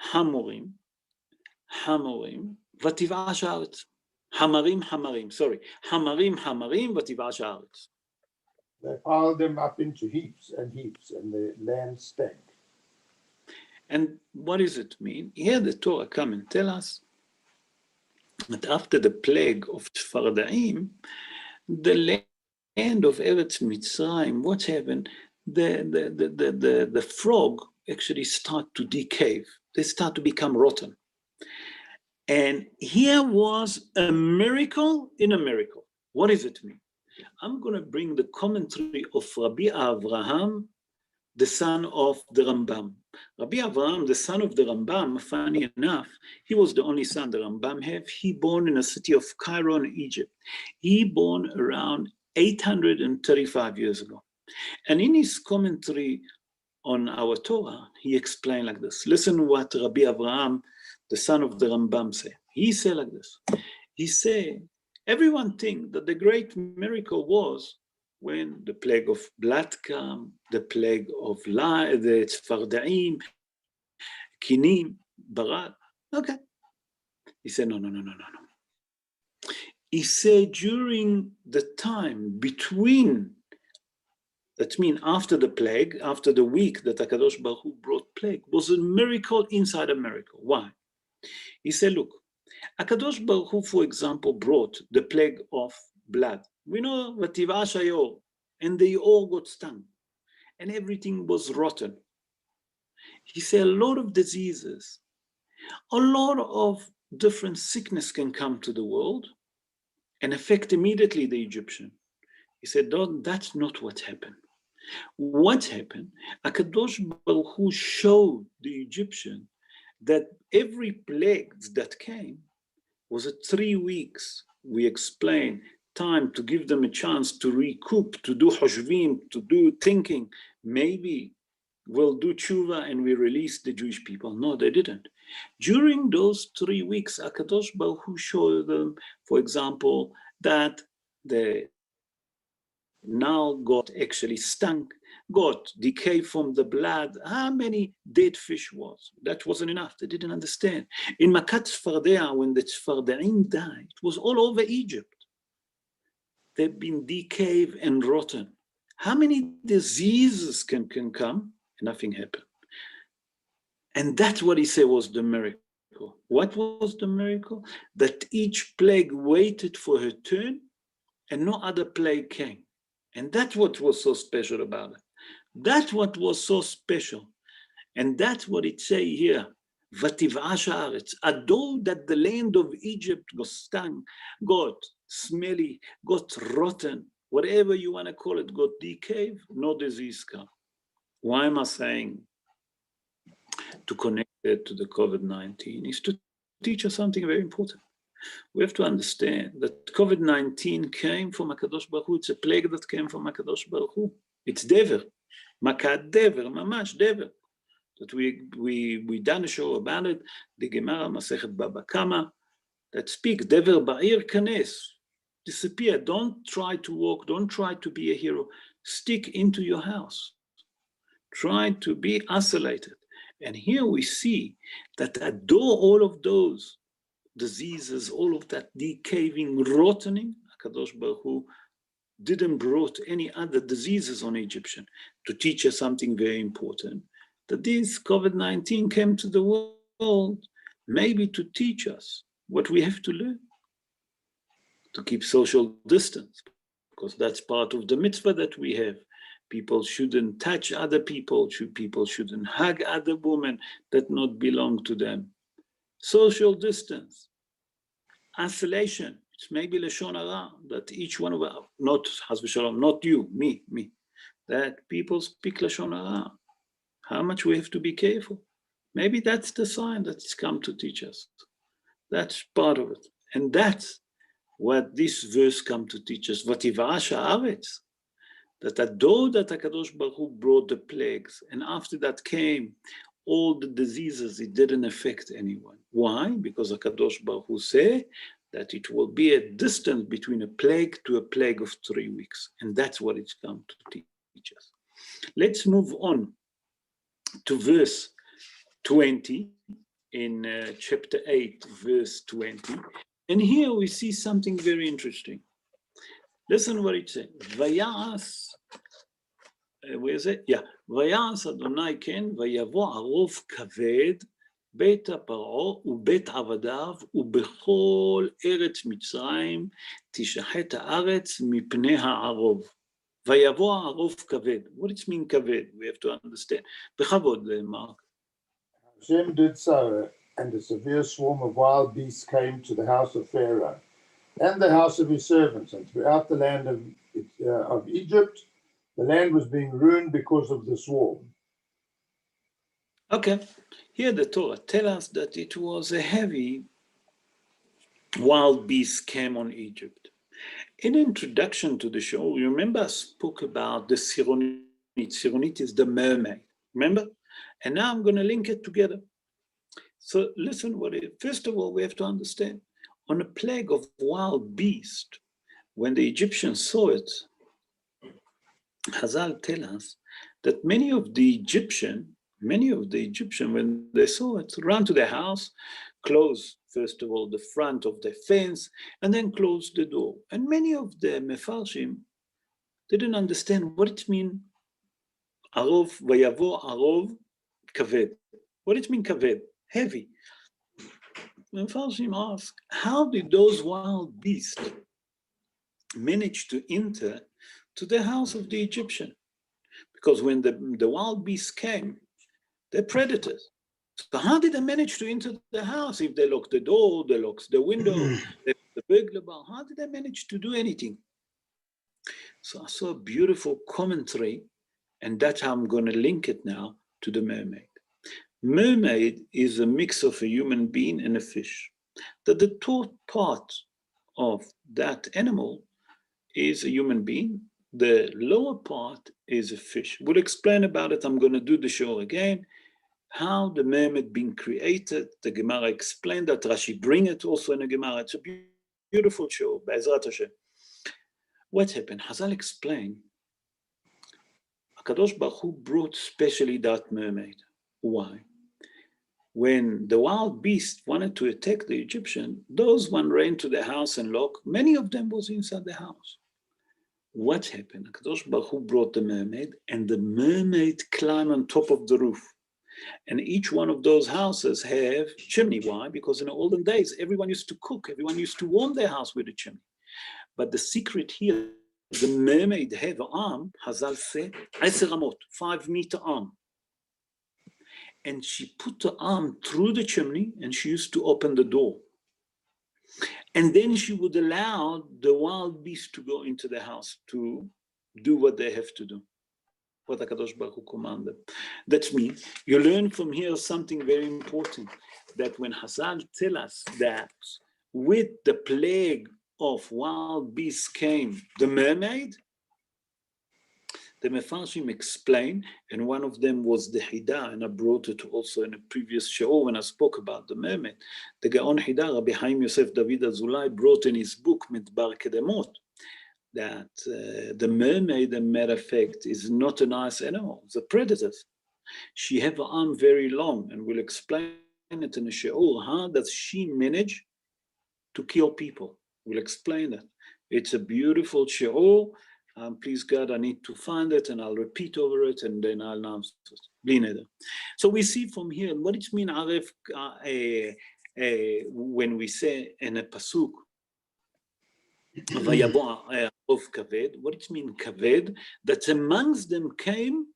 חמורים, ותבעש הארץ. חמרים, ותבעש הארץ.
They piled them up into heaps, and the land stank.
And what does it mean? Here the Torah come and tell us that after the plague of Tzfardaim, the land of Eretz Mitzrayim, what's happened? The frog actually start to decay. They start to become rotten. And here was a miracle in a miracle. What does it mean? I'm going to bring the commentary of Rabbi Avraham, the son of the Rambam. Rabbi Avraham, the son of the Rambam, funny enough, he was the only son the Rambam had. He born in the city of Cairo in Egypt. He born around 835 years ago. And in his commentary on our Torah, he explained like this. Listen what Rabbi Avraham, the son of the Rambam, said. He said like this. He said, everyone think that the great miracle was when the plague of blood came, the plague of the Tzfardaim, Kinim, Barat. Okay. He said, no. He said during the time between, that means after the plague, after the week that HaKadosh Baruch Hu brought plague, was a miracle inside a miracle. Why? He said, look, HaKadosh Baruch Hu, for example, brought the plague of blood. We know Vativash Hayor, and the Yor got stung, and everything was rotten. He said a lot of diseases, a lot of different sickness can come to the world and affect immediately the Egyptian. He said, that's not what happened. What happened? HaKadosh Baruch Hu showed the Egyptian that every plague that came was 3 weeks. We explained time to give them a chance to recoup, to do hoshvim, to do thinking. Maybe we'll do tshuva and we release the Jewish people. No, they didn't. During those 3 weeks, HaKadosh Baruch Hu showed them, for example, that the Nile got actually stunk, got decay from the blood. How many dead fish was? That wasn't enough. They didn't understand. In Makat Tzfardea, when the Tzfardaim died, it was all over Egypt. They've been decayed and rotten. How many diseases can come? And nothing happened. And that's what he said was the miracle. What was the miracle? That each plague waited for her turn and no other plague came. And that's what was so special about it. That's what was so special. And that's what it say here. Vativ'ash haaretz. Although that the land of Egypt got stung, got smelly, got rotten, whatever you want to call it, got decayed, no disease come. Why am I saying to connect it to the COVID-19? Is to teach us something very important. We have to understand that COVID-19 came from HaKadosh Baruch Hu. It's a plague that came from HaKadosh Baruch Hu. It's dever, makat dever, mamash dever. That we done a show about it, the Gemara Masechet Baba Kama, that speaks dever ba'ir kanes, disappear. Don't try to walk. Don't try to be a hero. Stick into your house. Try to be isolated. And here we see that although all of those diseases, all of that decaying, rotting, HaKadosh Baruch Hu didn't brought any other diseases on Egyptian to teach us something very important, that this COVID-19 came to the world maybe to teach us what we have to learn, to keep social distance, because that's part of the mitzvah that we have. People shouldn't touch other people, people shouldn't hug other women that not belong to them. Social distance, isolation, it's maybe Lashon Hara, that each one of us, not Chas v'Shalom, not you, me, that people speak Lashon Hara. How much we have to be careful. Maybe that's the sign that it's come to teach us. That's part of it. And that's what this verse come to teach us. V'tiva'ash ha'aretz. That although that HaKadosh Baruch Hu brought the plagues, and after that came all the diseases, it didn't affect anyone. Why? Because HaKadosh Baruch Hu said that it will be a distance between a plague to a plague of 3 weeks. And that's what it's come to teach us. Let's move on to verse 20 in chapter 8, verse 20. And here we see something very interesting. Listen what it says. Vayas, where is it? Yeah. Vayas Adonai ken, vayavo arov kaved, בית הפרעה ובית עבדיו ובכל ארץ מצרים תשחט הארץ מפני הערוב. ויבוא הערוב כבד. What does it mean כבד? We have to understand. בכבוד, Mark.
Hashem did so, and a severe swarm of wild beasts came to the house of Pharaoh and the house of his servants, and throughout the land of Egypt, the land was being ruined because of the swarm.
Okay, here the Torah tells us that it was a heavy wild beast came on Egypt. In introduction to the show, you remember I spoke about the Sironit. Sironit is the mermaid, remember? And now I'm going to link it together. So listen, first of all, we have to understand, on a plague of wild beast, when the Egyptians saw it, Hazal tell us that many of the Egyptians, when they saw it, ran to their house, closed, first of all, the front of the fence, and then closed the door. And many of the Mefarshim didn't understand what it means, Arov, Vayavo, Arov, Kaved. What it means, Kaved? Heavy. Mefarshim asked, how did those wild beasts manage to enter to the house of the Egyptian? Because when the wild beasts came, they're predators. So how did they manage to enter the house? If they locked the door, they locked the window, they locked the burglar bar, how did they manage to do anything? So I saw a beautiful commentary, and that's how I'm going to link it now to the mermaid. Mermaid is a mix of a human being and a fish. That the top part of that animal is a human being. The lower part is a fish. We'll explain about it. I'm going to do the show again. How the mermaid been created. The Gemara explained that. Rashi bring it also in the Gemara. It's a beautiful show. Be'ezrat Hashem. What happened? Hazal explained. HaKadosh Baruch Hu brought specially that mermaid. Why? When the wild beast wanted to attack the Egyptian, those one ran to the house and locked. Many of them was inside the house. What happened? HaKadosh Baruch Hu brought the mermaid, and the mermaid climbed on top of the roof. And each one of those houses have chimney. Why? Because in the olden days, everyone used to cook. Everyone used to warm their house with a chimney. But the secret here, the mermaid have an arm, Hazal say, 10 amot, 5-meter arm. And she put the arm through the chimney, and she used to open the door. And then she would allow the wild beast to go into the house to do what they have to do. What HaKadosh Baruch Hu commanded. That means you learn from here something very important, that when Hazal tell us that with the plague of wild beasts came the mermaid, the Mefarshim explain, and one of them was the Hida, and I brought it also in a previous show when I spoke about the mermaid. The Gaon Hida, Rabbi Chaim Yosef David Azulai, brought in his book Midbar Kedemot, that the mermaid, as a matter of fact, is not a nice animal, it's a predator. She have an arm very long, and we'll explain it in a shiur, how does she manage to kill people. We'll explain that. It's a beautiful shiur. Please God, I need to find it and I'll repeat over it and then I'll announce it. So we see from here what it means when we say in a pasuk, of kaved, what it means kaved, that amongst them came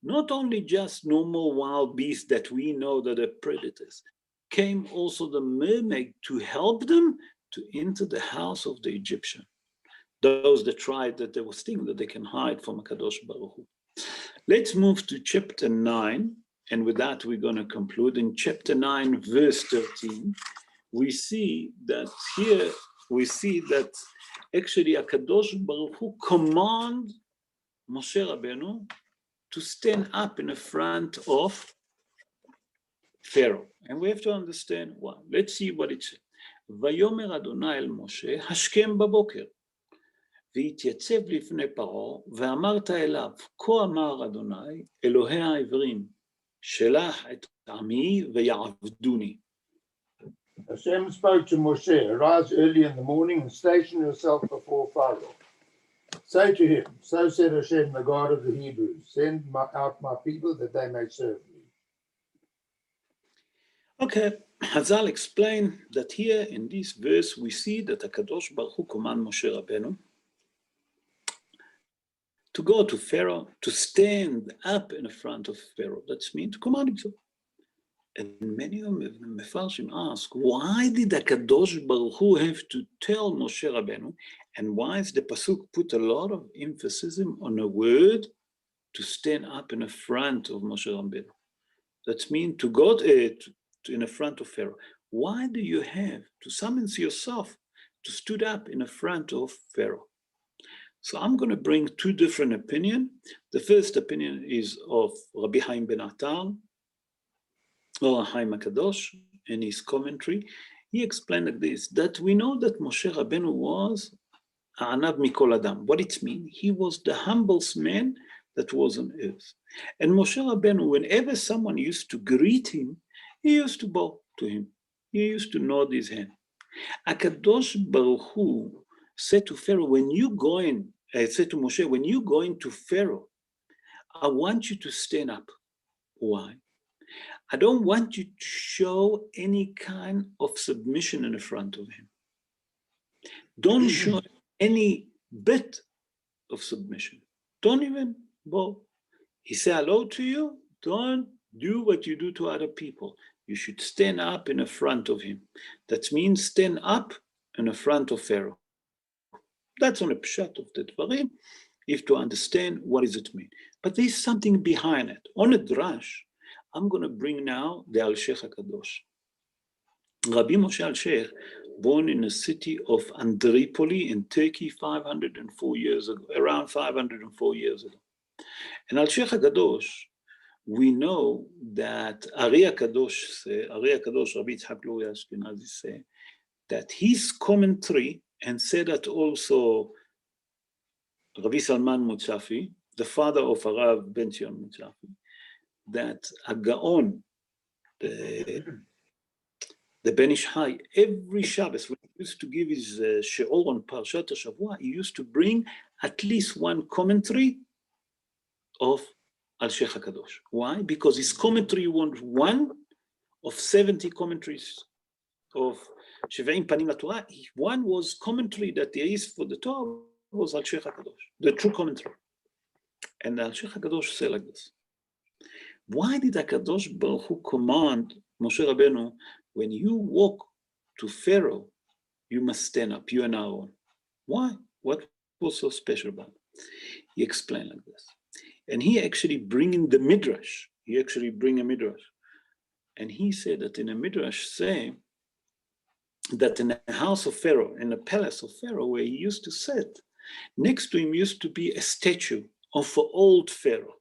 not only just normal wild beasts that we know that are predators, came also the mermaid to help them to enter the house of the Egyptian. Those that tried that they were thinking that they can hide from Kadosh Baruch Hu. Let's move to chapter 9, and with that we're going to conclude. In chapter 9, verse 13, we see that here, actually Kadosh Baruch Hu command Moshe Rabbeinu to stand up in the front of Pharaoh. And we have to understand why. Let's see what it says. ויאמר אדוני אל משה, השכם בבוקר, והתייצב לפני פרעה, ואמרת אליו, כה אמר אדוני, אלוהי העברים, שלח את עמי ויעבדוני.
Hashem spoke to Moshe, arise early in the morning and station yourself before Pharaoh. Say to him, so said Hashem, the God of the Hebrews, send out my people that they may serve me.
Okay, Hazal explained that here in this verse we see that HaKadosh Baruch Hu command Moshe Rabbeinu to go to Pharaoh, to stand up in the front of Pharaoh. That means to command him so. And many of the Mefarshim ask, why did HaKadosh Baruch Hu have to tell Moshe Rabbeinu, and why is the Pasuk put a lot of emphasis on a word to stand up in the front of Moshe Rabbeinu? That means to go in the front of Pharaoh. Why do you have to summon yourself to stood up in the front of Pharaoh? So I'm going to bring two different opinions. The first opinion is of Rabbi Haim ben Attar, or Haim HaKadosh, in his commentary. He explained like this, that we know that Moshe Rabbeinu was A'anav Mikol Adam. What it means? He was the humblest man that was on earth. And Moshe Rabbeinu, whenever someone used to greet him, he used to bow to him. He used to nod his hand. HaKadosh Baruch Hu said to Pharaoh, said to Moshe, when you go into Pharaoh, I want you to stand up. Why? I don't want you to show any kind of submission in the front of him. Don't show any bit of submission. Don't even bow. He said hello to you. Don't do what you do to other people. You should stand up in the front of him. That means stand up in the front of Pharaoh. That's on the pshat of the dvarim, if to understand what does it mean. But there's something behind it. On a drash, I'm going to bring now the Al-Sheikh HaKadosh. Rabbi Moshe Al-Sheikh, born in the city of Andripoli in Turkey 504 years ago, around 504 years ago. And Al-Sheikh HaKadosh, we know that Ari HaKadosh, Rabbi Yitzhak Luria Ashkenazi say, that his commentary, and said that also Rabbi Salman Mutzafi, the father of Arav Ben Zion Mutzafi, that a Gaon, the Ben Ish Hai, every Shabbos, when he used to give his she'or on Parshat HaShavua, he used to bring at least one commentary of Al-Sheikh HaKadosh. Why? Because his commentary was one of 70 commentaries of Sheve'im Panim LaTorah. One was commentary that there is for the Torah was Al-Sheikh HaKadosh, the true commentary. And Al-Sheikh HaKadosh said like this. Why did HaKadosh Baruch Hu command Moshe Rabbeinu, when you walk to Pharaoh, you must stand up, you and Aaron? Why? What was so special about it? He explained like this. And he actually bringing the Midrash. He actually bring a Midrash. And he said that in a Midrash saying that in the house of Pharaoh, in the palace of Pharaoh, where he used to sit, next to him used to be a statue of an old Pharaoh,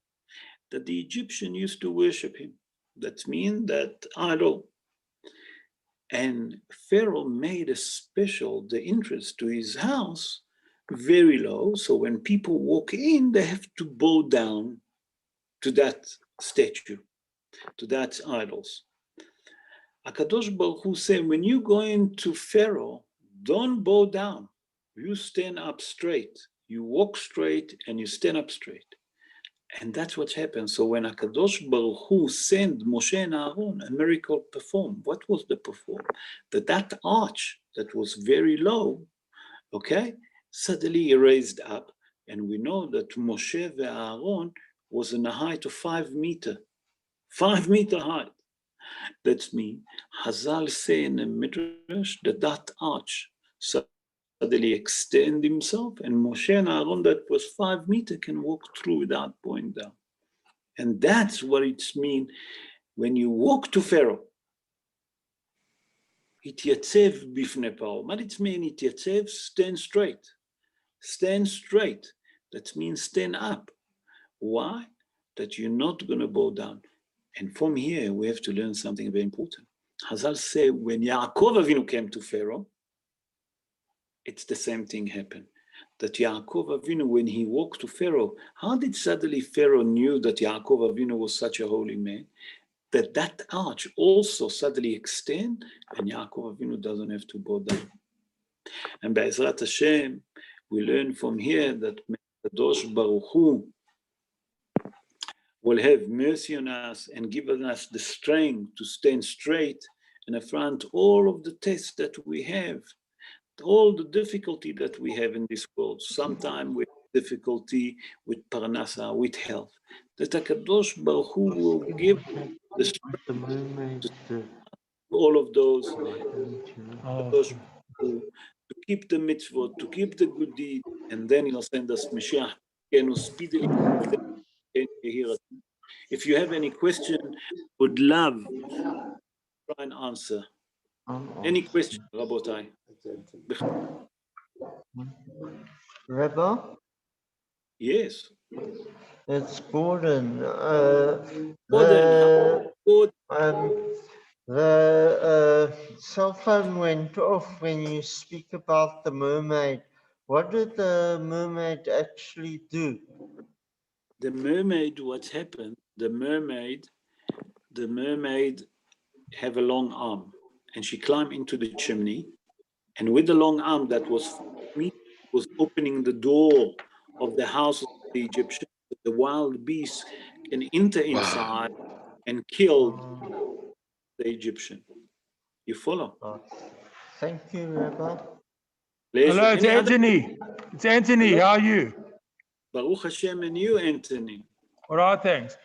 that the Egyptian used to worship him. That means that idol. And Pharaoh made a special, the entrance to his house, very low. So when people walk in, they have to bow down to that statue, to that idols. HaKadosh Baruch Hu said, when you go into Pharaoh, don't bow down. You stand up straight. You walk straight and you stand up straight. And that's what happened. So when HaKadosh Baruch Hu sent Moshe and Aaron, a miracle performed. What was the perform? That arch that was very low, okay, suddenly raised up. And we know that Moshe and Aaron was in a height of 5 meters. 5 meter height. That means Hazal say in the Midrash that arch suddenly extend himself, and Moshe and Aaron that was 5 meters can walk through without going down. And that's what it means when you walk to Pharaoh. התייצב בפני פרעה. מה it mean התייצב? Stand straight. Stand straight. That means stand up. Why? That you're not going to bow down. And from here, we have to learn something very important. Hazal say, when Yaakov Avinu came to Pharaoh, it's the same thing happened. That Yaakov Avinu, when he walked to Pharaoh, how did suddenly Pharaoh knew that Yaakov Avinu was such a holy man? That arch also suddenly extend, and Yaakov Avinu doesn't have to bow down. And Be'ezrat Hashem, we learn from here that Kadosh Baruch Hu will have mercy on us and give us the strength to stand straight and affront all of the tests that we have, all the difficulty that we have in this world. Sometimes with difficulty, with parnasa, with health. That HaKadosh Baruch Hu will give the strength to all of those, Kadosh Baruch Hu, to keep the mitzvot, to keep the good deed, and then he'll send us Mashiach, and speedily. If you have any question, would love to try and answer. Any question, Rabotai?
Rabbi,
Yes.
it's Gordon.
Gordon,
The cell phone went off when you speak about the mermaid. What did the mermaid actually do?
the mermaid, what happened? The mermaid have a long arm, and she climbed into the chimney, and with the long arm that was opening the door of the house of the Egyptians. The wild beasts can enter inside and kill the Egyptian. You follow?
Thank you, Rabbi.
Hello, it's Anthony. It's Anthony.
Hello?
How are you?
Baruch Hashem, and you, Anthony.
All right, thanks.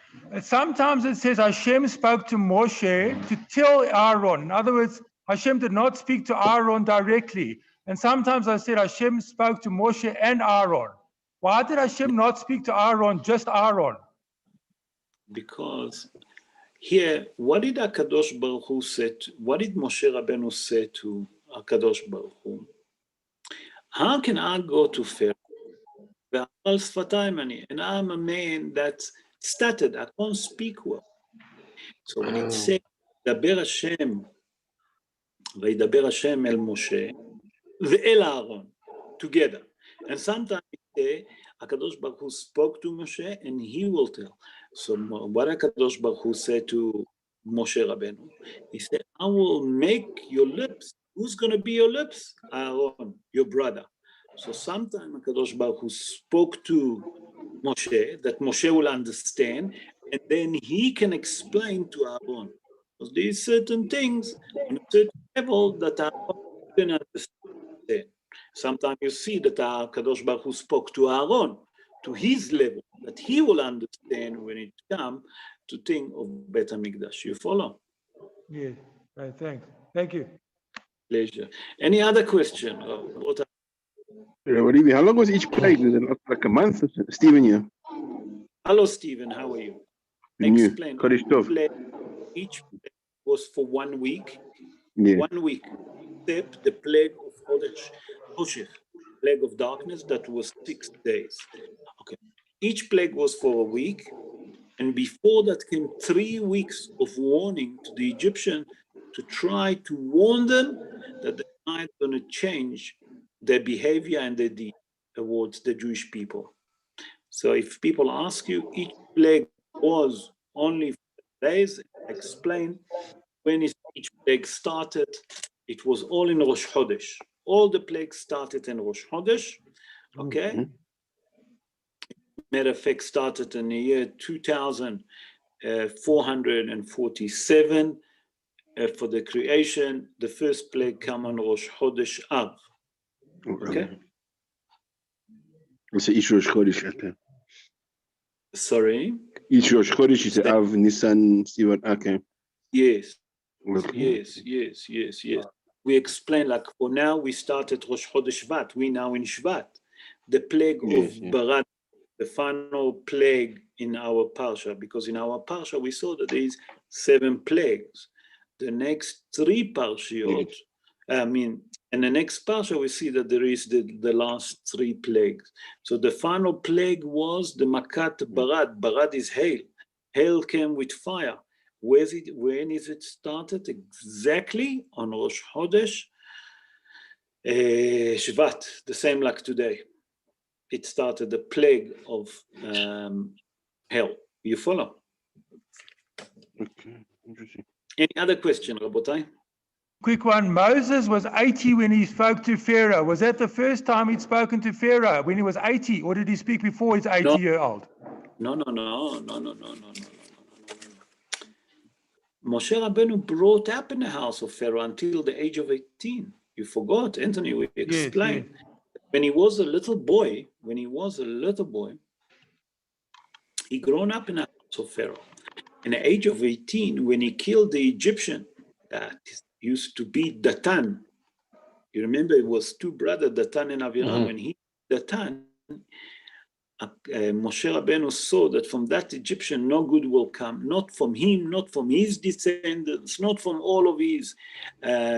Sometimes it says Hashem spoke to Moshe to tell Aaron. In other words, Hashem did not speak to Aaron directly. And sometimes I said Hashem spoke to Moshe and Aaron. Why did Hashem not speak to Aaron, just Aaron?
Because here, what did HaKadosh Baruch Hu say? What did Moshe Rabbeinu say to HaKadosh Baruch Hu? How can I go to Pharaoh? And I'm a man that stuttered. I can't speak well. So when it says, Daber Hashem, Vaydaber Hashem el Moshe, ve'el Aaron, together. And sometimes it says, HaKadosh Baruch Hu spoke to Moshe and he will tell. So what HaKadosh Baruch Hu said to Moshe Rabbeinu, he said, I will make your lips. Who's going to be your lips? Aaron, your brother. So sometimes HaKadosh Baruch Hu spoke to Moshe, that Moshe will understand, and then he can explain to Aaron. Because there are certain things on a certain level that Aaron can understand. Sometimes you see that HaKadosh Baruch Hu spoke to Aaron, to his level, that he will understand when it comes to think of Bet HaMikdash. You follow?
Yes, right, thanks. Thank you.
Pleasure. Any other question?
How long was each plague? Like a month? Stephen here.
Hello, Stephen. How are you?
Explain.
Each plague was for 1 week.
Yeah.
1 week. Except the plague of Hoshech, plague of darkness, that was 6 days. Okay. Each plague was for a week. And before that came 3 weeks of warning to the Egyptians to try to warn them that they're not going to change their behavior and their deed towards the Jewish people. So if people ask you, each plague was only 4 days. Explain when each plague started. It was all in Rosh Chodesh. all the plagues started in Rosh Chodesh, okay?
Mhm.
Matter of fact, started in the year 2447 for the creation. The first plague came on Rosh Chodesh Av, okay?
It's Ish Rosh Chodesh. Okay.
Sorry?
Ish Rosh Chodesh is Av, Nisan, Sivan. Okay.
Yes,
Okay.
yes. We explain, like, for now, we started Rosh Chodesh Shvat. We now in Shvat. The plague
Yes,
of
yeah.
Barat, the final plague in our Parsha, because in our Parsha, we saw that there is 7 plagues. The next 3 Parshiot, in the next Parsha, we see that there is the last 3 plagues. So the final plague was the Makat Barat. Barat is hail. Hail came with fire. When is it started? Exactly on Rosh Chodesh Shvat, the same like today. It started the plague of hell. You follow?
Okay. Interesting.
Any other question, Rabotai?
Quick one. Moses was 80 when he spoke to Pharaoh. Was that the first time he'd spoken to Pharaoh, when he was 80, or did he speak before he's 80-year-old?
No. Moshe Rabbeinu brought up in the house of Pharaoh until the age of 18. You forgot, Anthony, we explained.
Yes.
When he was a little boy, he grown up in the house of Pharaoh. In the age of 18, when he killed the Egyptian that used to be Datan, you remember it was 2 brothers, Datan and Aviram. When he Datan, Moshe Rabbeinu saw that from that Egyptian no good will come, not from him, not from his descendants, not from all of his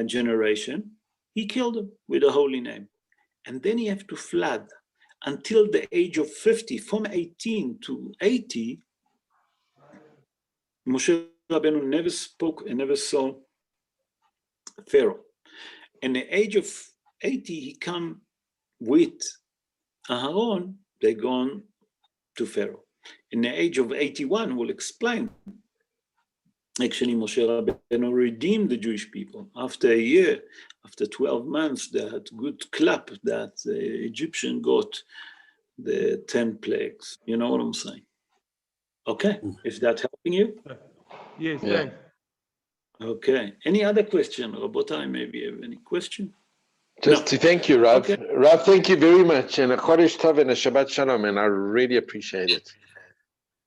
generation. He killed him with a holy name. And then he had to flood until the age of 50, from 18 to 80, Moshe Rabbeinu never spoke and never saw Pharaoh. In the age of 80, he come with Aharon, they gone to Pharaoh. In the age of 81, we'll explain. Actually, Moshe Rabbeinu redeemed the Jewish people. After a year, after 12 months, they had good clap that the Egyptian got the 10 plagues. You know what I'm saying? Okay, is that helping you?
Yes,
Yeah.
thanks.
Okay, any other question? Rabotai, maybe you have any question?
Just to thank you, Rav.
Okay.
Rav, thank you very much. And a Chodesh Tov and a Shabbat Shalom, and I really appreciate it.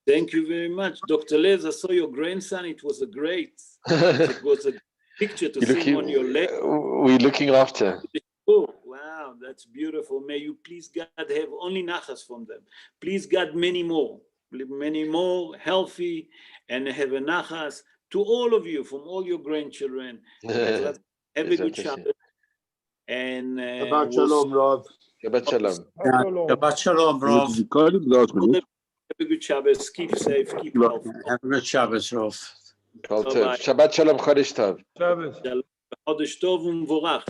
Thank you very much. Dr. Les, I saw your grandson. It was a great, it was a picture to see him on your leg.
We're looking after.
Oh, wow, that's beautiful. May you please, God, have only nachas from them. Please, God, many more, healthy, and have a nachas to all of you, from all your grandchildren. Have a good Shabbat. And
Shabbat Shalom, Rav.
Shabbat Shalom.
Shabbat Shalom, Rav.
Have a good Shabbos. Keep safe. Keep healthy.
Have a good Shabbos, Rav.
Shabbat Shalom, Chodesh Tov.
Shabbos.
Chodesh Tov u'mvorach.